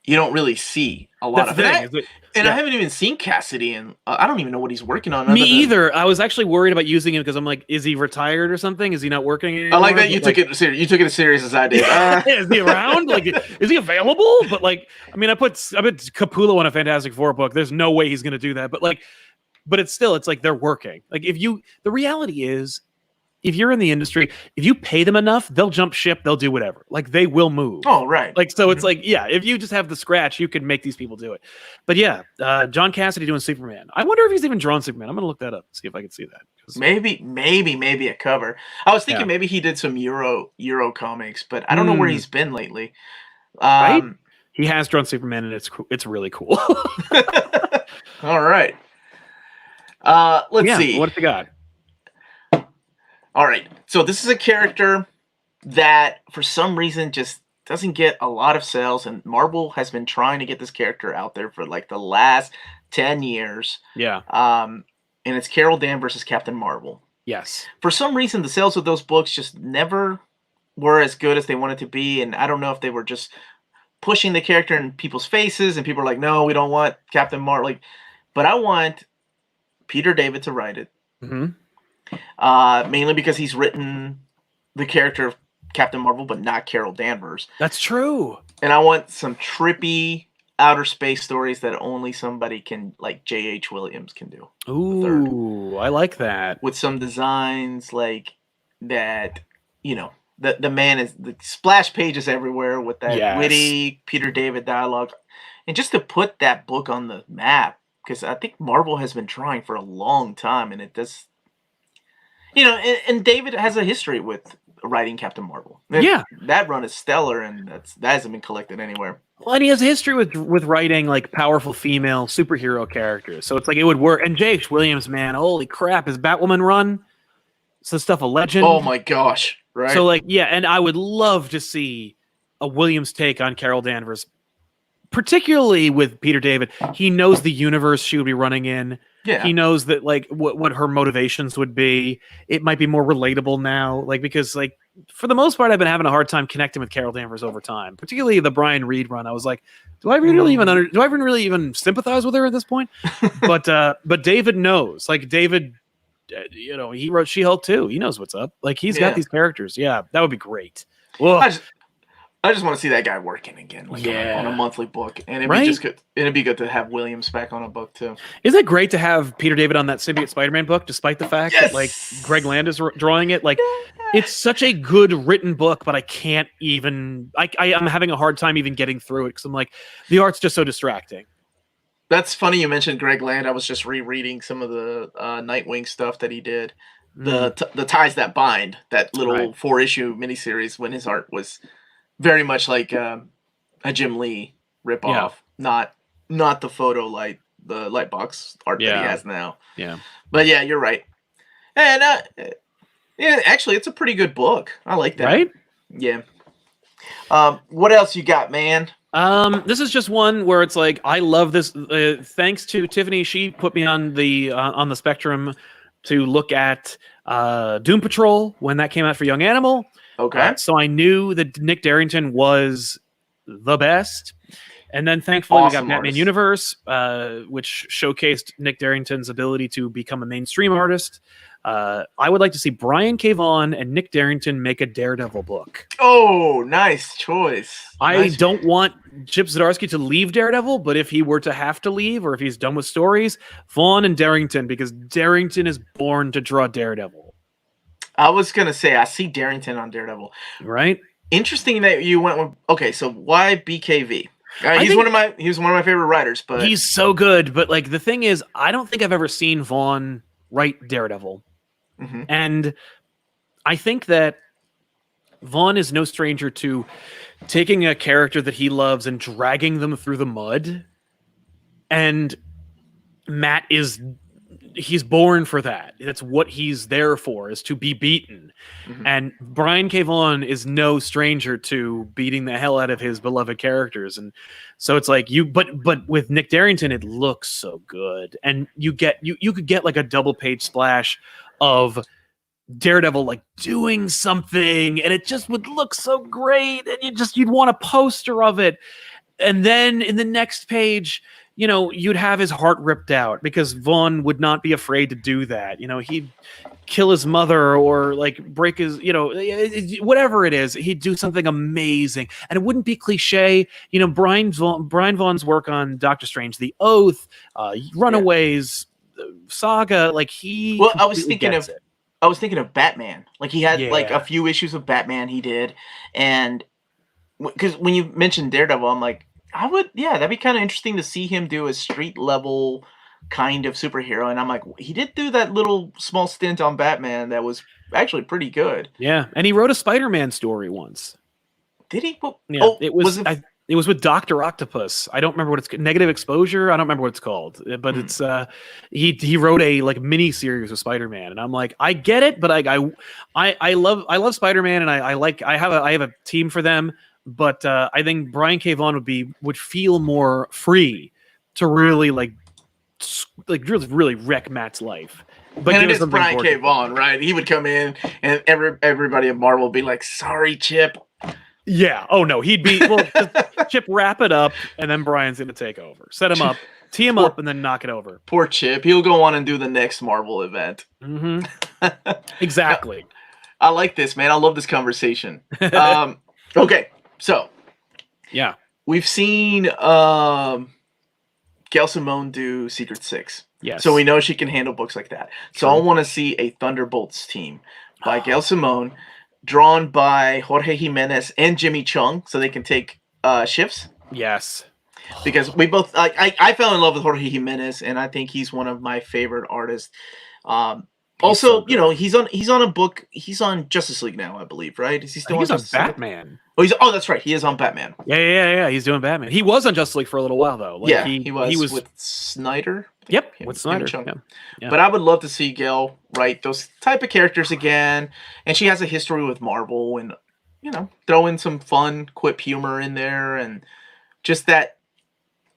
you don't really see a lot of that. And I haven't even seen Cassidy, and I don't even know what he's working on. Me either. I was actually worried about using him because I'm like, is he retired or something? Is he not working anymore? I like that you took it serious. You took it as serious as I did. Is he around? Like, is he available? But like, I mean, I put Capullo on a Fantastic Four book. There's no way he's going to do that. But like, it's like they're working. Like, the reality is, if you're in the industry, if you pay them enough, they'll jump ship, they'll do whatever. Like, they will move. Oh, right. Like, so it's like, if you just have the scratch, you can make these people do it. But John Cassidy doing Superman. I wonder if he's even drawn Superman. I'm going to look that up, see if I can see that. Maybe a cover. I was thinking maybe he did some Euro comics, but I don't know where he's been lately. Right? He has drawn Superman, and it's really cool. All right. Let's see. What you got? All right. So this is a character that, for some reason, just doesn't get a lot of sales, and Marvel has been trying to get this character out there for like the last 10 years. Yeah. And it's Carol Danvers as Captain Marvel. Yes. For some reason, the sales of those books just never were as good as they wanted to be, and I don't know if they were just pushing the character in people's faces, and people are like, "No, we don't want Captain Marvel." Like, but I want Peter David to write it. Mainly because he's written the character of Captain Marvel, but not Carol Danvers. That's true. And I want some trippy outer space stories that only somebody can, like J.H. Williams can do. Ooh, I like that. With some designs like that, the man is the splash pages everywhere with that witty Peter David dialogue. And just to put that book on the map, because I think Marvel has been trying for a long time, and it does. And David has a history with writing Captain Marvel. And that run is stellar, and that hasn't been collected anywhere. Well, and he has a history with writing like powerful female superhero characters, so it's like it would work. And J.H. Williams, man, holy crap, his Batwoman run, some stuff a legend. Oh my gosh, right? So and I would love to see a Williams take on Carol Danvers, particularly with Peter David. He knows the universe she would be running in. Yeah. He knows that what her motivations would be. It might be more relatable now, because for the most part, I've been having a hard time connecting with Carol Danvers over time, particularly the Brian Reed run. I was like, do I really even sympathize with her at this point? But David knows. David, he wrote She-Hulk too. He knows what's up. He's got these characters. Yeah, that would be great. Well, I just want to see that guy working again, on a monthly book, and it'd be good to have Williams back on a book too. Isn't it great to have Peter David on that Symbiote Spider-Man book, despite the fact that Greg Land is drawing it? It's such a good written book, but I can't even. I'm having a hard time even getting through it because I'm like, the art's just so distracting. That's funny you mentioned Greg Land. I was just rereading some of the Nightwing stuff that he did, the Ties That Bind, that little 4-issue miniseries when his art was very much like a Jim Lee ripoff, not the the Lightbox art that he has now. Yeah, but yeah, you're right. And actually, it's a pretty good book. I like that. Right? Yeah. What else you got, man? This is just one where it's like I love this. Thanks to Tiffany, she put me on the spectrum to look at Doom Patrol when that came out for Young Animal. Okay. So I knew that Nick Darrington was the best. And then thankfully we got Batman Universe, which showcased Nick Darrington's ability to become a mainstream artist. I would like to see Brian K. Vaughan and Nick Darrington make a Daredevil book. Oh, nice choice. I don't want Chip Zdarsky to leave Daredevil, but if he were to have to leave or if he's done with stories, Vaughan and Darrington, because Darrington is born to draw Daredevil. I was going to say, I see Darrington on Daredevil. Right? Interesting that you went with... Okay, so why BKV? He was one of my favorite writers, but... He's so good, but the thing is, I don't think I've ever seen Vaughan write Daredevil. Mm-hmm. And I think that Vaughan is no stranger to taking a character that he loves and dragging them through the mud. And Matt he's born for that. That's what he's there for, is to be beaten. Mm-hmm. And Brian K. Vaughan is no stranger to beating the hell out of his beloved characters. And so it's like but with Nick Darrington, it looks so good. And you could get a double page splash of Daredevil doing something, and it just would look so great, and you'd want a poster of it. And then in the next page, you'd have his heart ripped out, because Vaughn would not be afraid to do that. He'd kill his mother or break his, whatever it is, he'd do something amazing. And it wouldn't be cliche. Brian Vaughn's work on Doctor Strange, The Oath, Runaways, Saga, I was thinking of Batman. He had a few issues of Batman he did. And because when you mentioned Daredevil, I'm like, that'd be kind of interesting to see him do a street level kind of superhero. And I'm like, he did do that little small stint on Batman that was actually pretty good. Yeah, and he wrote a Spider-Man story once. Did he? Well, yeah, it was. It was with Dr. Octopus. I don't remember what it's Negative Exposure. I don't remember what it's called, but it's he wrote a like mini series of Spider-Man, and I'm like, I get it, but I love Spider-Man, and I have a team for them, but I think Brian K. Vaughan would feel more free to really really wreck Matt's life. But and it is Brian K. Vaughan, right? He would come in, and everybody at Marvel would be like, "Sorry, Chip." Yeah. Oh no, he'd be Chip, wrap it up, and then Brian's gonna take over. Set him up, tee him up, and then knock it over. Poor Chip. He'll go on and do the next Marvel event. Mm-hmm. Exactly. I like this, man. I love this conversation. Okay, so yeah, we've seen Gail Simone do Secret Six. Yes. So we know she can handle books like that. So I want to see a Thunderbolts team by Gail Simone, drawn by Jorge Jimenez and Jimmy Chung, so they can take shifts. Yes. Because we both, I fell in love with Jorge Jimenez, and I think he's one of my favorite artists. Also, so you know, he's on a book. He's on Justice League now, I believe, right? Is he still on Justice Batman? League? Oh, that's right. He is on Batman. Yeah. He's doing Batman. He was on Justice League for a little while though. Like, he was with Snyder. Yep, with Snyder. Yeah. But I would love to see Gail write those type of characters again. And she has a history with Marvel, and you know, throw in some fun quip humor in there, and just that.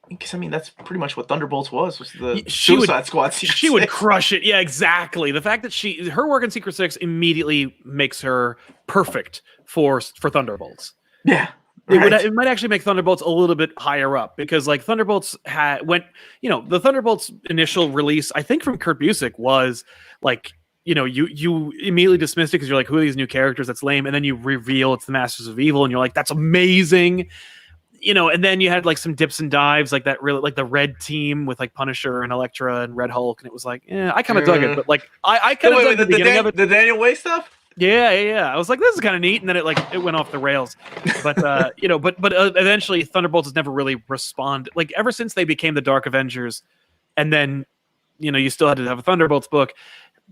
Because I mean, that's pretty much what Thunderbolts was the Suicide Squad. She would crush it. Yeah, exactly. The fact that her work in Secret Six immediately makes her perfect for Thunderbolts. Yeah. Right. It might actually make Thunderbolts a little bit higher up, because like Thunderbolts the Thunderbolts initial release, I think from Kurt Busiek, was like, you know, you immediately dismissed it because you're like, who are these new characters? That's lame. And then you reveal it's the Masters of Evil, and you're like, that's amazing. You know, and then you had like some dips and dives, like that really, like the Red Team with like Punisher and Elektra and Red Hulk, and it was like, yeah, I kind of dug it, but like I kind of dug the beginning of it. The Daniel Way stuff. Yeah. I was like, this is kind of neat, and then it went off the rails. But you know, but eventually Thunderbolts has never really responded. Like ever since they became the Dark Avengers, and then you know you still had to have a Thunderbolts book.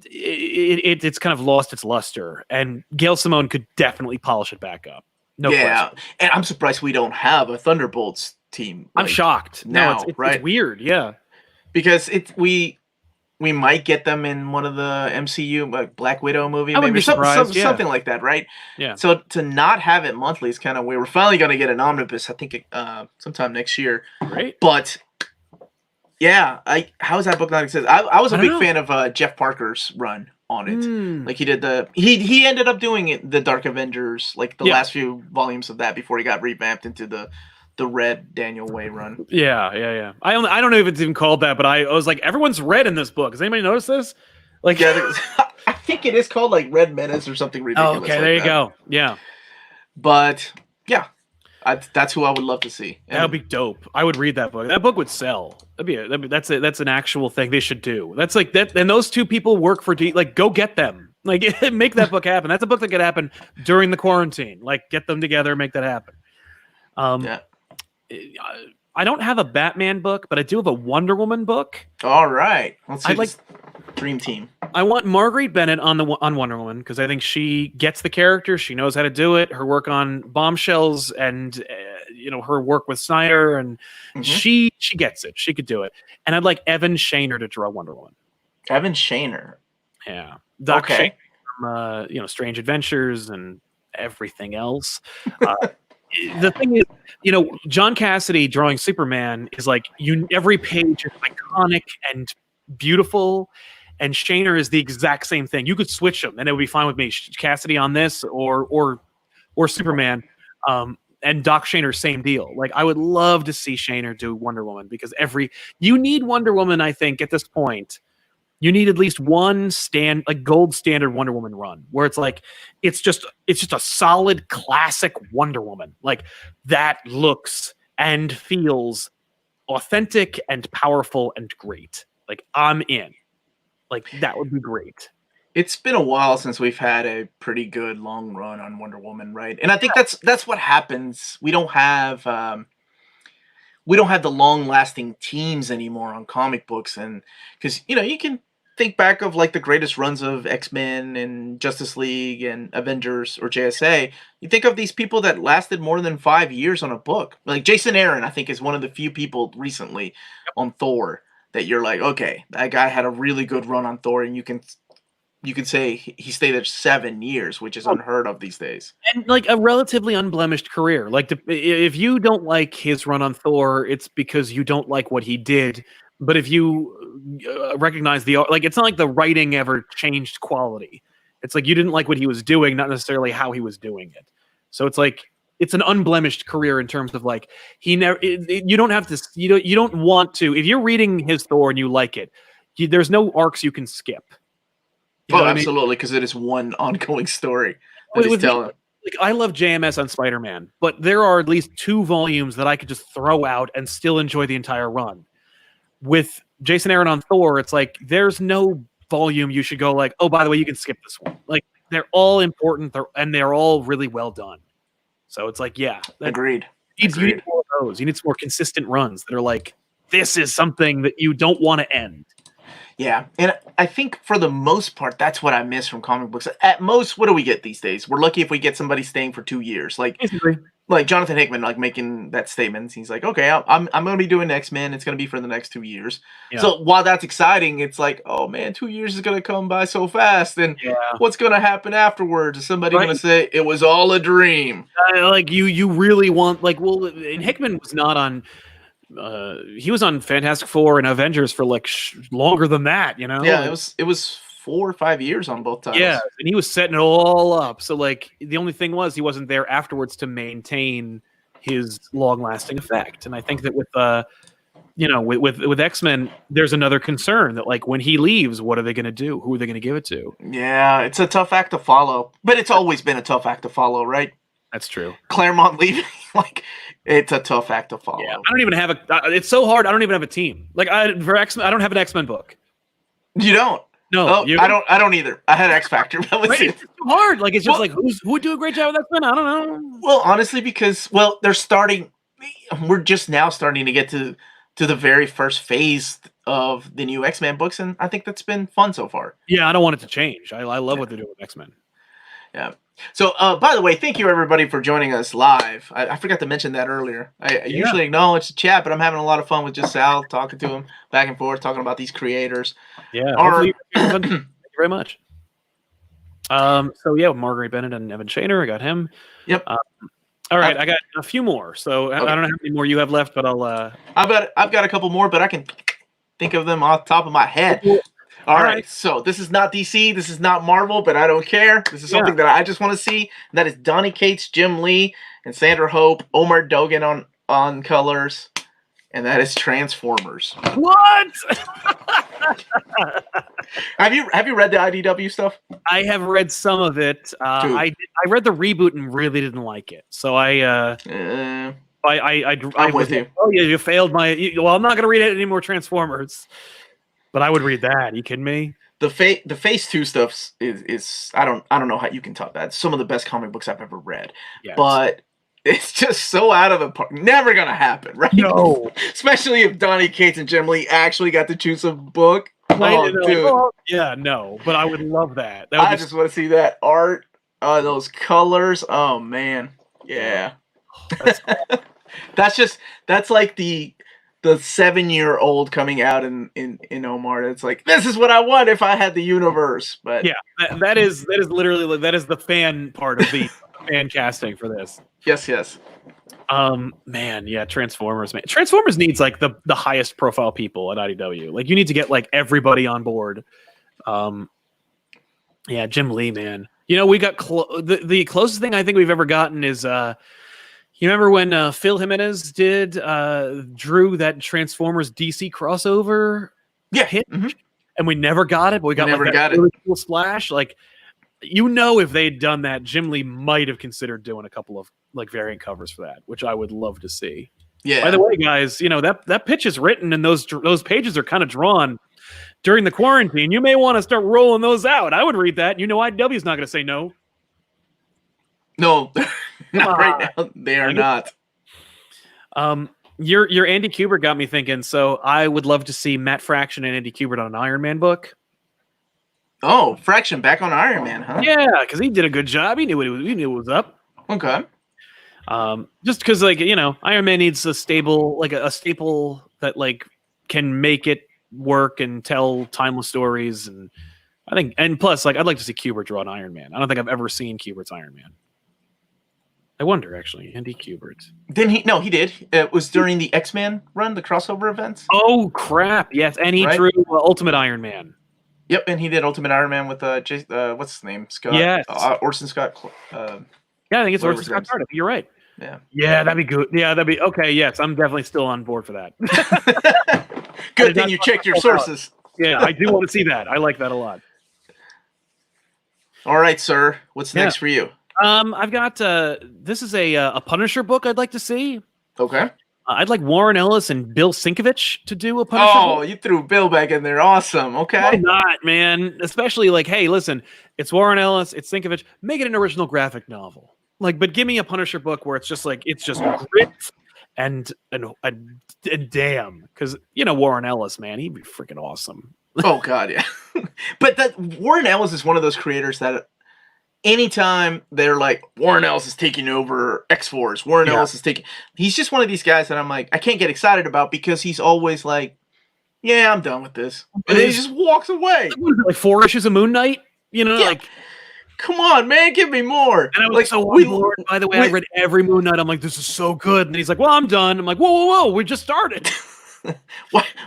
It's kind of lost its luster, and Gail Simone could definitely polish it back up. No question. And I'm surprised we don't have a Thunderbolts team. I'm shocked. Now, it's right? It's weird, yeah. Because we might get them in one of the MCU, like Black Widow movie, maybe something like that, right? Yeah. So to not have it monthly is kind of weird. We're finally going to get an omnibus, I think, sometime next year. Right. But yeah, how is that book not exist? I was a big fan of Jeff Parker's run on it. Like he did he ended up doing the Dark Avengers, like the last few volumes of that before he got revamped into the Red Daniel Way run. Yeah. I don't know if it's even called that, but I was like, everyone's red in this book. Has anybody noticed this? Like, yeah, I think it is called like Red Menace or something ridiculous. Oh, okay, there you go. Yeah. But yeah, that's who I would love to see. That would be dope. I would read that book. That book would sell. That's an actual thing they should do. That's like that. And those two people work for like go get them. Like make that book happen. That's a book that could happen during the quarantine. Like get them together, make that happen. I don't have a Batman book, but I do have a Wonder Woman book. All right, let's see. Dream Team. I want Marguerite Bennett on Wonder Woman because I think she gets the character. She knows how to do it. Her work on Bombshells and her work with Snyder, and she gets it. She could do it. And I'd like Evan Shaner to draw Wonder Woman. Evan Shaner. Yeah. Doc Shaner from Strange Adventures and everything else. The thing is, John Cassidy drawing Superman is like every page is iconic and beautiful, and Shaner is the exact same thing. You could switch them, and it would be fine with me. Cassidy on this, or Superman, and Doc Shaner, same deal. Like I would love to see Shaner do Wonder Woman because you need Wonder Woman. I think at this point, you need at least one gold standard Wonder Woman run where it's like it's just a solid classic Wonder Woman like that looks and feels authentic and powerful and great. Like I'm in. Like that would be great. It's been a while since we've had a pretty good long run on Wonder Woman, right? And I think that's what happens. We don't have the long lasting teams anymore on comic books, and because you can think back of like the greatest runs of X-Men and Justice League and Avengers or JSA, you think of these people that lasted more than 5 years on a book. Like Jason Aaron, I think, is one of the few people recently on Thor that you're like, okay, that guy had a really good run on Thor, and you can say he stayed there 7 years, which is unheard of these days. And like a relatively unblemished career. Like if you don't like his run on Thor, it's because you don't like what he did. But if you recognize the like, it's not like the writing ever changed quality. It's like you didn't like what he was doing, not necessarily how he was doing it. So it's like it's an unblemished career in terms of like he never. You don't have to. You don't want to. If you're reading his Thor and you like it, there's no arcs you can skip. Oh, absolutely, because it is one ongoing story that he's telling. Like, I love JMS on Spider-Man, but there are at least 2 volumes that I could just throw out and still enjoy the entire run. With Jason Aaron on Thor, it's like there's no volume you should go like, oh, by the way, you can skip this one. Like they're all important, and they're all really well done. So it's like, yeah, agreed. You need more of those. You need some more consistent runs that are like, this is something that you don't want to end. Yeah, and I think for the most part, that's what I miss from comic books. At most, what do we get these days? We're lucky if we get somebody staying for 2 years, like Jonathan Hickman, like making that statement. He's like, okay, I'm going to be doing X-Men. It's going to be for the next 2 years. Yeah. So while that's exciting, it's like, oh man, 2 years is going to come by so fast, and what's going to happen afterwards? Is somebody going to say it was all a dream? Like you really want and Hickman was not on. He was on Fantastic Four and Avengers for like longer than that, you know. Yeah, it was 4 or 5 years on both titles. Yeah, and he was setting it all up. So like the only thing was he wasn't there afterwards to maintain his long-lasting effect. And I think that with with X-Men, there's another concern that like when he leaves, what are they going to do? Who are they going to give it to? Yeah, it's a tough act to follow, but it's always been a tough act to follow, right? That's true. Claremont leaving, like, it's a tough act to follow. Yeah, I don't even have it's so hard. I don't even have a team. Like for X-Men, I don't have an X-Men book. You don't? No, I don't either. I had X Factor. That was it. It's too hard. Like it's just like who would do a great job with X-Men? I don't know. Well, honestly, because they're starting. We're just now starting to get to the very first phase of the new X-Men books, and I think that's been fun so far. Yeah, I don't want it to change. I love what they're doing with X-Men. Yeah. So, by the way, thank you everybody for joining us live. I forgot to mention that earlier. I usually acknowledge the chat, but I'm having a lot of fun with just Sal, talking to him back and forth, talking about these creators. Yeah. Thank you very much. So yeah, Marguerite Bennett and Evan Shaner, I got him. Yep. All right, I got a few more. So okay. I don't know how many more you have left, but I've got a couple more, but I can think of them off the top of my head. All right, so this is not DC, this is not Marvel, but I don't care. This is something that I just want to see. And that is Donny Cates, Jim Lee, and Sandra Hope, Omar Dogan on colors, and that is Transformers. What? Have you read the IDW stuff? I have read some of it. I read the reboot and really didn't like it. So I'm with you. Oh yeah, you failed my. Well, I'm not going to read any more Transformers. But I would read that. Are you kidding me? The Phase 2 stuff is I don't know how you can top that. It's some of the best comic books I've ever read. Yes. But it's just so out of the park. Never gonna happen, right? No. Especially if Donny Cates and Jim Lee actually got to choose a book. Oh, dude. Yeah, no. But I would love that. I just want to see that art, those colors. Oh man, yeah. That's like the 7-year-old coming out in Omar. It's like, this is what I want if I had the universe. But yeah, that is literally the fan part of the fan casting for this. Yes. Man, yeah, Transformers, man. Transformers needs like the highest profile people at IDW. Like you need to get like everybody on board. Yeah, Jim Lee, man. You know, we got the closest thing I think we've ever gotten is you remember when Phil Jimenez drew that Transformers DC crossover hit? Mm-hmm. And we never got it, but we got that really cool splash. Like, you know, if they'd done that, Jim Lee might have considered doing a couple of like variant covers for that, which I would love to see. Yeah. By the way, guys, you know, that pitch is written and those pages are kind of drawn during the quarantine. You may want to start rolling those out. I would read that. You know, IDW's not going to say no. No, not right now. They are not. Your Andy Kubert got me thinking. So I would love to see Matt Fraction and Andy Kubert on an Iron Man book. Oh, Fraction back on Iron Man, huh? Yeah, because he did a good job. He knew what was up. Okay. Just because, like, Iron Man needs a stable, like a staple that like can make it work and tell timeless stories. And I think, and plus, like, I'd like to see Kubert draw an Iron Man. I don't think I've ever seen Kubert's Iron Man. I wonder, actually, Andy Kubert. Then he did. It was during the X-Men run, the crossover events. Oh crap! Yes, and he drew Ultimate Iron Man. Yep, and he did Ultimate Iron Man with what's his name? Scott. Yes. Orson Scott. Yeah, I think it's Orson Scott Card. You're right. Yeah, that'd be good. Yeah, that'd be okay. Yes, I'm definitely still on board for that. Good thing you checked your sources. Yeah, I do want to see that. I like that a lot. All right, sir. What's next for you? I've got this is a Punisher book I'd like to see. Okay. I'd like Warren Ellis and Bill Sienkiewicz to do a Punisher book. Oh, you threw Bill back in there. Awesome. Okay. Why not, man? Especially like, hey, listen, it's Warren Ellis, it's Sienkiewicz. Make it an original graphic novel. Like, but give me a Punisher book where it's just like grit and damn, because Warren Ellis, man, he'd be freaking awesome. Oh God, yeah. But that Warren Ellis is one of those creators that anytime they're like, Warren Ellis is taking over X-Force, Warren Ellis is taking, he's just one of these guys that I'm like, I can't get excited about because he's always like, yeah, I'm done with this. And then he just walks away. Like 4 issues of Moon Knight, like, come on, man, give me more. And I was like, so on board. By the way, I read every Moon Knight. I'm like, this is so good. And he's like, well, I'm done. I'm like, whoa, we just started.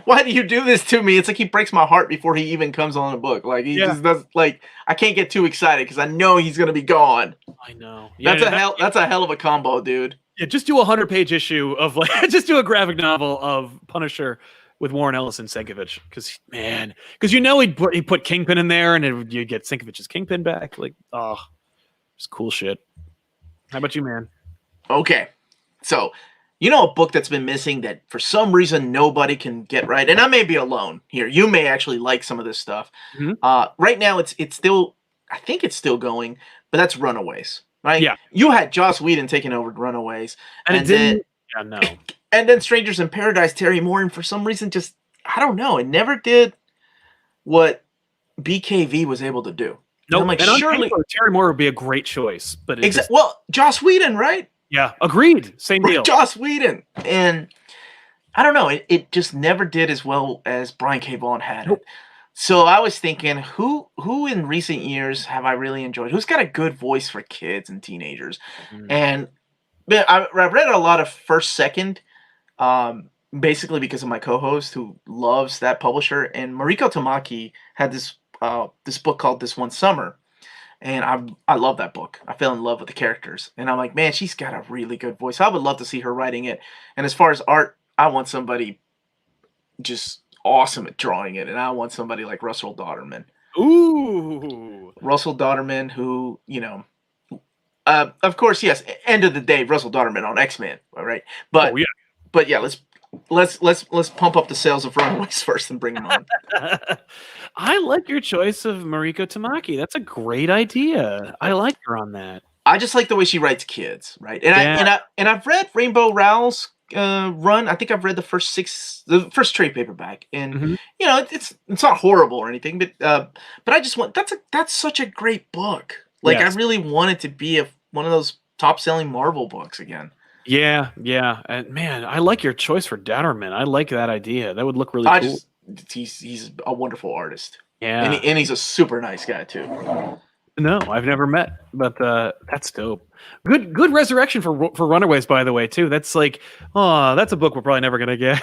Why do you do this to me? It's like he breaks my heart before he even comes on the book. Like he just does. Like I can't get too excited because I know he's gonna be gone. I know. That's a hell of a combo, dude. Yeah, just do a 100-page issue of like, just do a graphic novel of Punisher with Warren Ellis and Sienkiewicz, because he put Kingpin in there, and you get Sienkiewicz's Kingpin back. Like, oh, it's cool shit. How about you, man? Okay, so. A book that's been missing that for some reason nobody can get right, and I may be alone here. You may actually like some of this stuff. Mm-hmm. Right now, it's still, I think it's still going, but that's Runaways, right? Yeah. You had Joss Whedon taking over Runaways, and then no, and then Strangers in Paradise, Terry Moore, and for some reason, just I don't know, it never did what BKV was able to do. No, I'm like, surely Terry Moore would be a great choice, but well, Joss Whedon, right? Yeah, agreed. Same deal. Joss Whedon. And I don't know, it just never did as well as Brian K. Vaughan had it. So I was thinking, who in recent years have I really enjoyed? Who's got a good voice for kids and teenagers? And I read a lot of First Second, basically because of my co-host who loves that publisher. And Mariko Tamaki had this book called This One Summer. And I love that book. I fell in love with the characters. And I'm like, man, she's got a really good voice. I would love to see her writing it. And as far as art, I want somebody just awesome at drawing it. And I want somebody like Russell Dauterman. Ooh. Russell Dauterman, who, of course, yes, end of the day, Russell Dauterman on X-Men, right? But, but yeah, let's pump up the sales of Runaways first and bring them on. I like your choice of Mariko Tamaki. That's a great idea. I like her on that. I just like the way she writes kids, right? And I've read Rainbow Rowell's run. I think I've read the first trade paperback, and it's not horrible or anything, but I just want that's such a great book. Like I really want it to be one of those top selling Marvel books again. Yeah, and man, I like your choice for Dauterman. I like that idea. That would look really cool. He's a wonderful artist. Yeah, and he's a super nice guy too. No, I've never met, but that's dope. Good resurrection for Runaways, by the way, too. That's like, that's a book we're probably never gonna get.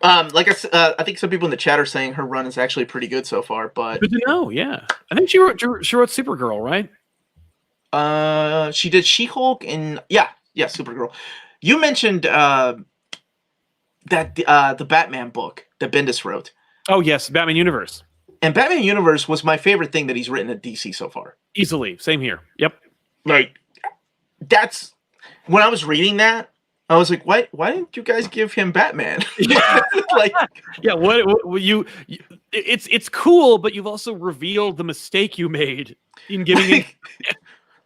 Like I think some people in the chat are saying her run is actually pretty good so far. But good to know. Yeah, I think she wrote Supergirl, right? She did She-Hulk and Supergirl. You mentioned that the Batman book that Bendis wrote. Oh yes, Batman Universe. And Batman Universe was my favorite thing that he's written at DC so far. Easily, same here. Yep. Like that's when I was reading that, I was like, why didn't you guys give him Batman? Like, yeah, what you it's cool, but you've also revealed the mistake you made in giving him.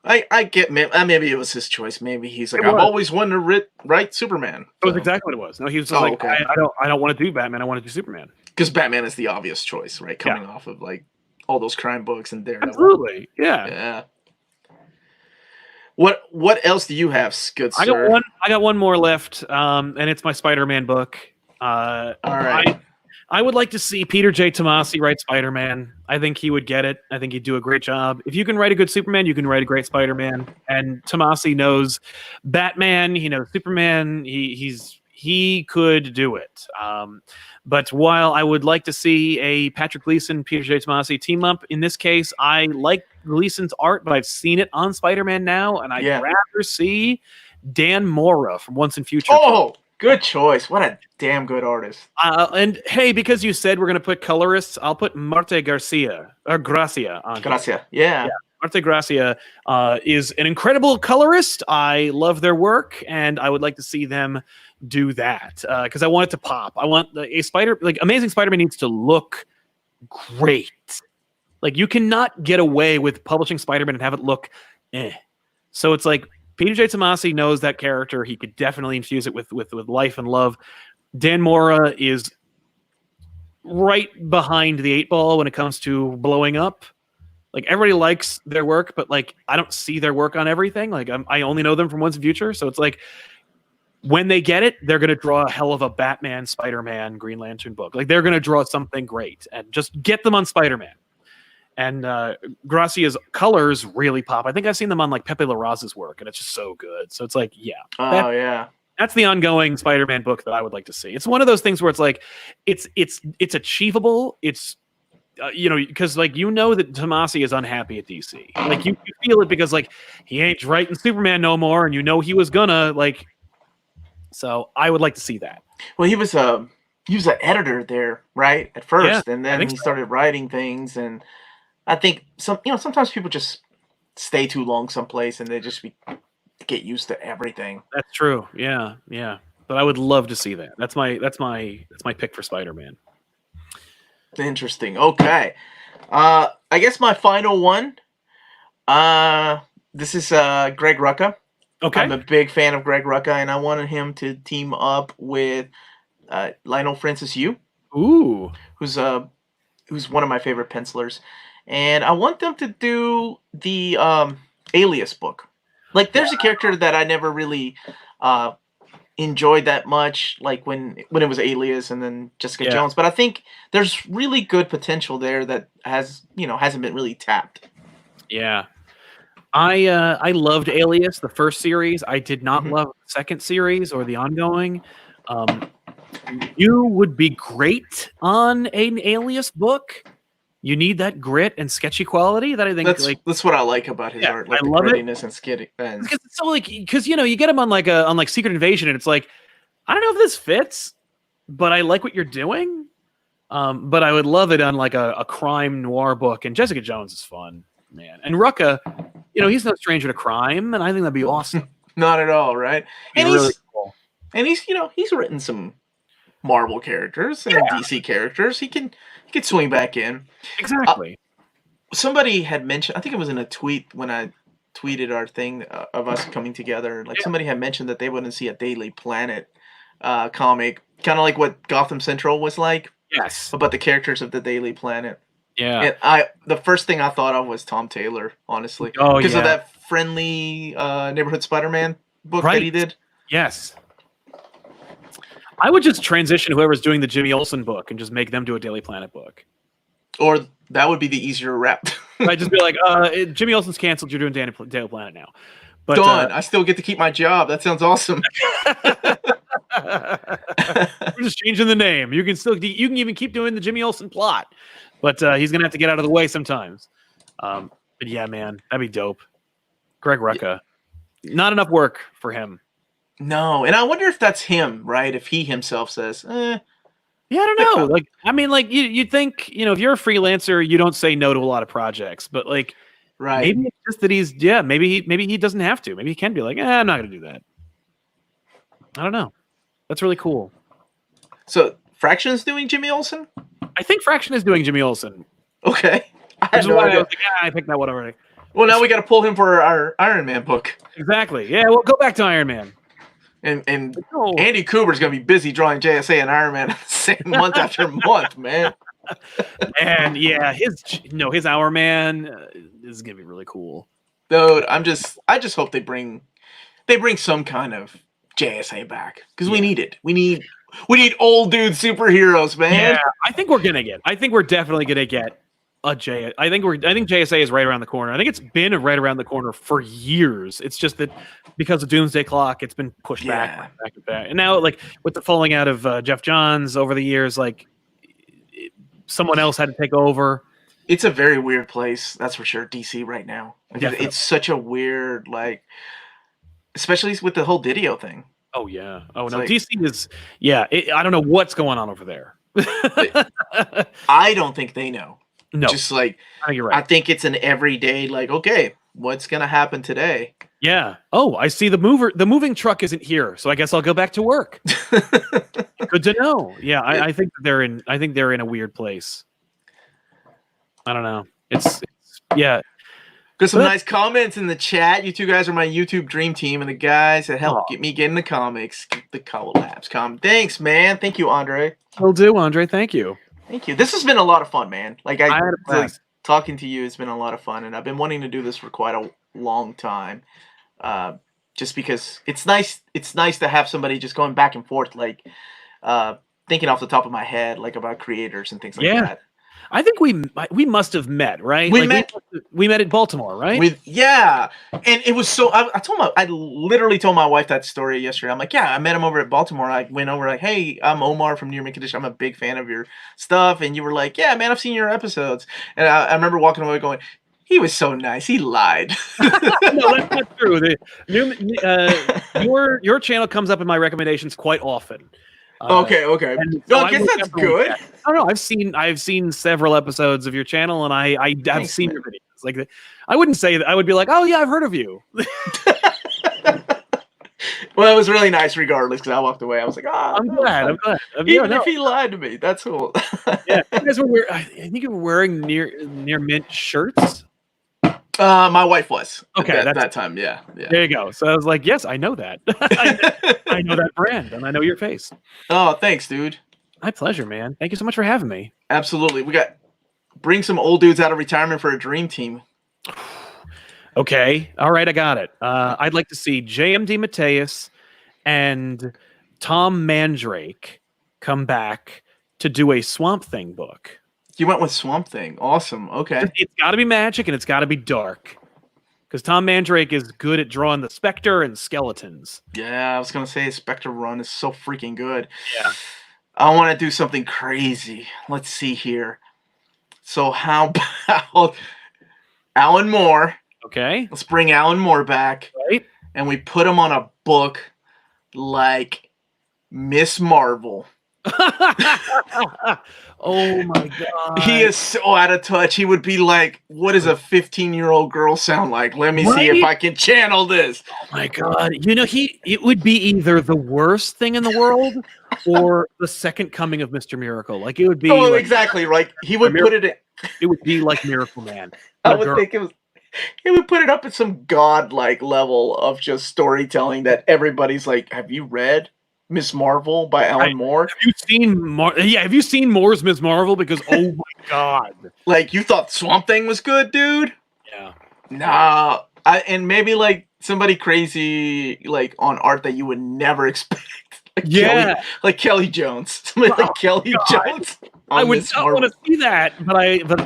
I get maybe it was his choice. Maybe he's like, I've always wanted to write Superman. That was exactly what it was. No, he was like, okay. I don't want to do Batman. I want to do Superman. Because Batman is the obvious choice, right? Yeah. Coming off of like all those crime books and Daredevil. Absolutely. Yeah. Yeah. What else do you have, good I got sir? one. I got one more left, and it's my Spider-Man book. All right. I would like to see Peter J. Tomasi write Spider-Man. I think he would get it. I think he'd do a great job. If you can write a good Superman, you can write a great Spider-Man. And Tomasi knows Batman. He knows Superman. He could do it. But while I would like to see a Patrick Gleason, Peter J. Tomasi team up, in this case, I like Gleason's art, but I've seen it on Spider-Man now, and I'd rather see Dan Mora from Once and Future. Oh, good choice. What a damn good artist. And hey, because you said we're going to put colorists, I'll put Marte Gracia on. Gracia. Yeah. Marte Gracia is an incredible colorist. I love their work, and I would like to see them do that because I want it to pop. I want Amazing Spider-Man needs to look great. Like, you cannot get away with publishing Spider-Man and have it look So it's like Peter J. Tomasi knows that character. He could definitely infuse it with life and love. Dan Mora is right behind the 8 ball when it comes to blowing up. Like, everybody likes their work, but like, I don't see their work on everything. Like, I only know them from Once and Future. So it's like, when they get it, they're going to draw a hell of a Batman, Spider-Man, Green Lantern book. Like, they're going to draw something great, and just get them on Spider-Man. And Gracia's colors really pop. I think I've seen them on like Pepe Larraz's work, and it's just so good. So it's like, that's the ongoing Spider-Man book that I would like to see. It's one of those things where it's like, it's achievable. It's because like, that Tomasi is unhappy at DC. Like, you feel it because like, he ain't writing Superman no more, and he was gonna like. So I would like to see that. Well, he was an editor there, right, at first, and then he started writing things, and I think sometimes people just stay too long someplace, and they just get used to everything. That's true. Yeah. But I would love to see that. That's my pick for Spider-Man. Interesting. Okay. I guess my final one. This is Greg Rucka. Okay. I'm a big fan of Greg Rucka, and I wanted him to team up with Lionel Francis Yu. Ooh. Who's one of my favorite pencilers. And I want them to do the Alias book. Like, there's a character that I never really enjoyed that much, like when it was Alias and then Jessica Jones. But I think there's really good potential there that hasn't been really tapped. Yeah. I loved Alias, the first series. I did not love the second series or the ongoing. You would be great on an Alias book. You need that grit and sketchy quality that I think that's what I like about his art. Like, I love grittiness and skitty. Because it's so because you get him on like Secret Invasion, and it's like, I don't know if this fits, but I like what you're doing. But I would love it on like a crime noir book, and Jessica Jones is fun, man. And Rucka, he's no stranger to crime, and I think that'd be awesome. Not at all, right? And really cool. And he's written some Marvel characters and DC characters. He can swing back in. Exactly. Somebody had mentioned, I think it was in a tweet when I tweeted our thing of us coming together. Like, somebody had mentioned that they wouldn't see a Daily Planet comic, kind of like what Gotham Central was like. Yes. About the characters of the Daily Planet. Yeah. And the first thing I thought of was Tom Taylor, honestly. Oh, because of that friendly Neighborhood Spider-Man book that he did. Yes. I would just transition whoever's doing the Jimmy Olsen book and just make them do a Daily Planet book. Or that would be the easier route. I'd just be like, Jimmy Olsen's canceled. You're doing Daily Planet now. But done. I still get to keep my job. That sounds awesome. We're just changing the name. You can even keep doing the Jimmy Olsen plot, but he's gonna have to get out of the way sometimes. But yeah, man, that'd be dope. Greg Rucka, not enough work for him. No, and I wonder if that's him, right? If he himself says, Yeah, I don't know. Like, I mean, like you'd think, if you're a freelancer, you don't say no to a lot of projects, but like, right? Maybe it's just that maybe he doesn't have to. Maybe he can be like, I'm not gonna do that. I don't know. That's really cool. So Fraction's doing Jimmy Olsen? I think Fraction is doing Jimmy Olsen. Okay. I was like, I picked that one already. Well, now we got to pull him for our Iron Man book. Exactly. Yeah, well, go back to Iron Man. And No. Andy Cooper's gonna be busy drawing JSA and Iron Man the same month after month, man. And yeah, his Hour Man is gonna be really cool. Dude, I just hope they bring some kind of JSA back because we need it. We need old dude superheroes, man. Yeah, I think we're definitely gonna get a J. I think JSA is right around the corner. I think it's been right around the corner for years. It's just that because of Doomsday Clock, it's been pushed back and back. And now, like with the falling out of Jeff Johns over the years, like someone else had to take over. It's a very weird place, that's for sure. DC right now, like, it's such a weird, like, especially with the whole Didio thing. Oh yeah. Oh no, like, DC is I don't know what's going on over there. I don't think they know. No, just like I think you're right. I think it's an everyday, like, okay, what's gonna happen today? Yeah. Oh, I see the moving truck isn't here, so I guess I'll go back to work. Good to know. Yeah, I think they're in a weird place. I don't know. It's yeah. Got some nice comments in the chat. You two guys are my YouTube dream team, and the guys that help get me get into comics, get the collabs. Thanks, man. Thank you, Andre. Will do, Andre. Thank you. Thank you. This has been a lot of fun, man. Like talking to you has been a lot of fun, and I've been wanting to do this for quite a long time. Just because it's nice. It's nice to have somebody just going back and forth, like thinking off the top of my head, like about creators and things like that. I think we must have met, right? We met at Baltimore, right? And it was so. I literally told my wife that story yesterday. I'm like, yeah, I met him over at Baltimore. I went over like, hey, I'm Omar from Near Mint Condition. I'm a big fan of your stuff, and you were like, yeah, man, I've seen your episodes. And I remember walking away going, he was so nice. He lied. No, that's not true. Your channel comes up in my recommendations quite often. Okay. No, I guess that's good. I don't know. I've seen several episodes of your channel, and I have seen your videos. Like, I wouldn't say that. I would be like, oh yeah, I've heard of you. Well, it was really nice, regardless, because I walked away. I was like, I'm glad. Even if he lied to me, that's cool. Yeah, you guys were. I think you were wearing near mint shirts. My wife was. Okay, at that time, yeah. There you go. So I was like, yes, I know that. I know that brand, and I know your face. Oh, thanks, dude. My pleasure, man. Thank you so much for having me. Absolutely. Bring some old dudes out of retirement for a dream team. Okay. All right, I got it. I'd like to see JMD Mateus and Tom Mandrake come back to do a Swamp Thing book. You went with Swamp Thing. Awesome. Okay. It's got to be magic, and it's got to be dark. Because Tom Mandrake is good at drawing the Spectre and skeletons. Yeah, I was going to say Spectre run is so freaking good. Yeah. I want to do something crazy. Let's see here. So how about Alan Moore? Okay. Let's bring Alan Moore back. Right. And we put him on a book like Miss Marvel. Oh my god. He is so out of touch. He would be like, what does a 15-year-old girl sound like? Let me see if I can channel this. Oh my god. You know, it would be either the worst thing in the world or the second coming of Mr. Miracle. Like, it would be exactly right. He would put it in, it would be like Miracle Man. I would think he would put it up at some god-like level of just storytelling that everybody's like, have you read Miss Marvel by Alan Moore? Have you seen Moore's Miss Marvel? Because oh my god. Like, you thought Swamp Thing was good, dude? Yeah. Nah. And maybe like somebody crazy like on art that you would never expect. Like Kelly Jones. Somebody like Kelly Jones. I would not want to see that, but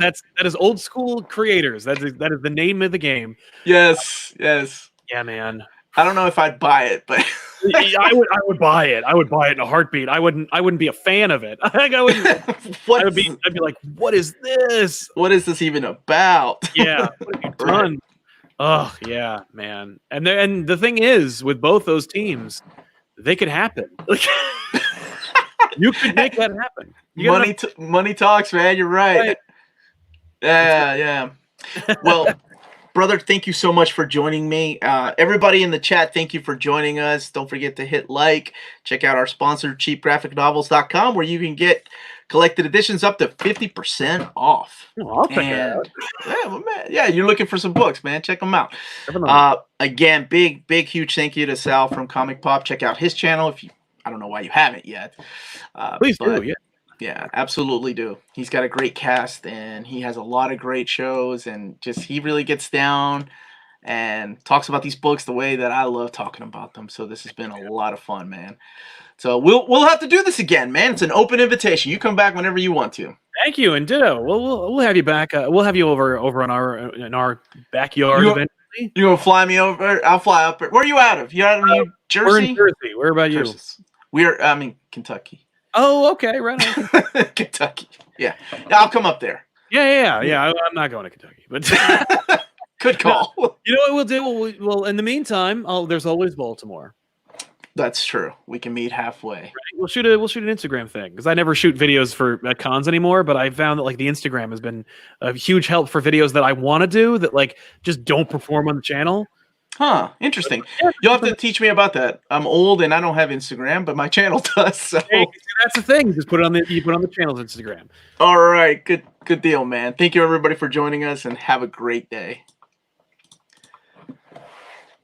that is old school creators. That is the name of the game. Yes. Yeah, man. I don't know if I'd buy it, but I would buy it. I would buy it in a heartbeat. I wouldn't be a fan of it. I'd be like, what is this? What is this even about? Yeah. What have you done? Oh yeah, man. And the thing is, with both those teams, they could happen. You could make that happen. Money talks, man. You're right. Yeah. Well, brother, thank you so much for joining me. Everybody in the chat, thank you for joining us. Don't forget to hit like. Check out our sponsor, cheapgraphicnovels.com, where you can get collected editions up to 50% off. Oh, I'll check it out. Yeah, well, man, yeah, you're looking for some books, man. Check them out. Definitely. Again, big, huge thank you to Sal from Comic Pop. Check out his channel if you. I don't know why you haven't yet. Please do. But Yeah. yeah, absolutely do. He's got a great cast and he has a lot of great shows and just he really gets down and talks about these books the way that I love talking about them. So this has been a lot of fun, man. So we'll have to do this again, man. It's an open invitation. You come back whenever you want to. Thank you, and ditto. We'll have you back. We'll have you over in our backyard eventually. You gonna fly me over? I'll fly up. Where are you out of? You out of New Jersey? We're in Jersey. Where about you? I mean Kentucky. Oh, okay, right on. Kentucky. Yeah, I'll come up there. Yeah. I'm not going to Kentucky, but good call. No, you know what we'll do? Well, in the meantime, there's always Baltimore. That's true. We can meet halfway. Right? We'll shoot an Instagram thing because I never shoot videos for at cons anymore. But I found that like the Instagram has been a huge help for videos that I want to do that like just don't perform on the channel. Huh, interesting. You'll have to teach me about that. I'm old and I don't have Instagram, but my channel does. So hey, that's the thing. You put it on the channel's Instagram. All right, good deal, man. Thank you everybody for joining us and have a great day.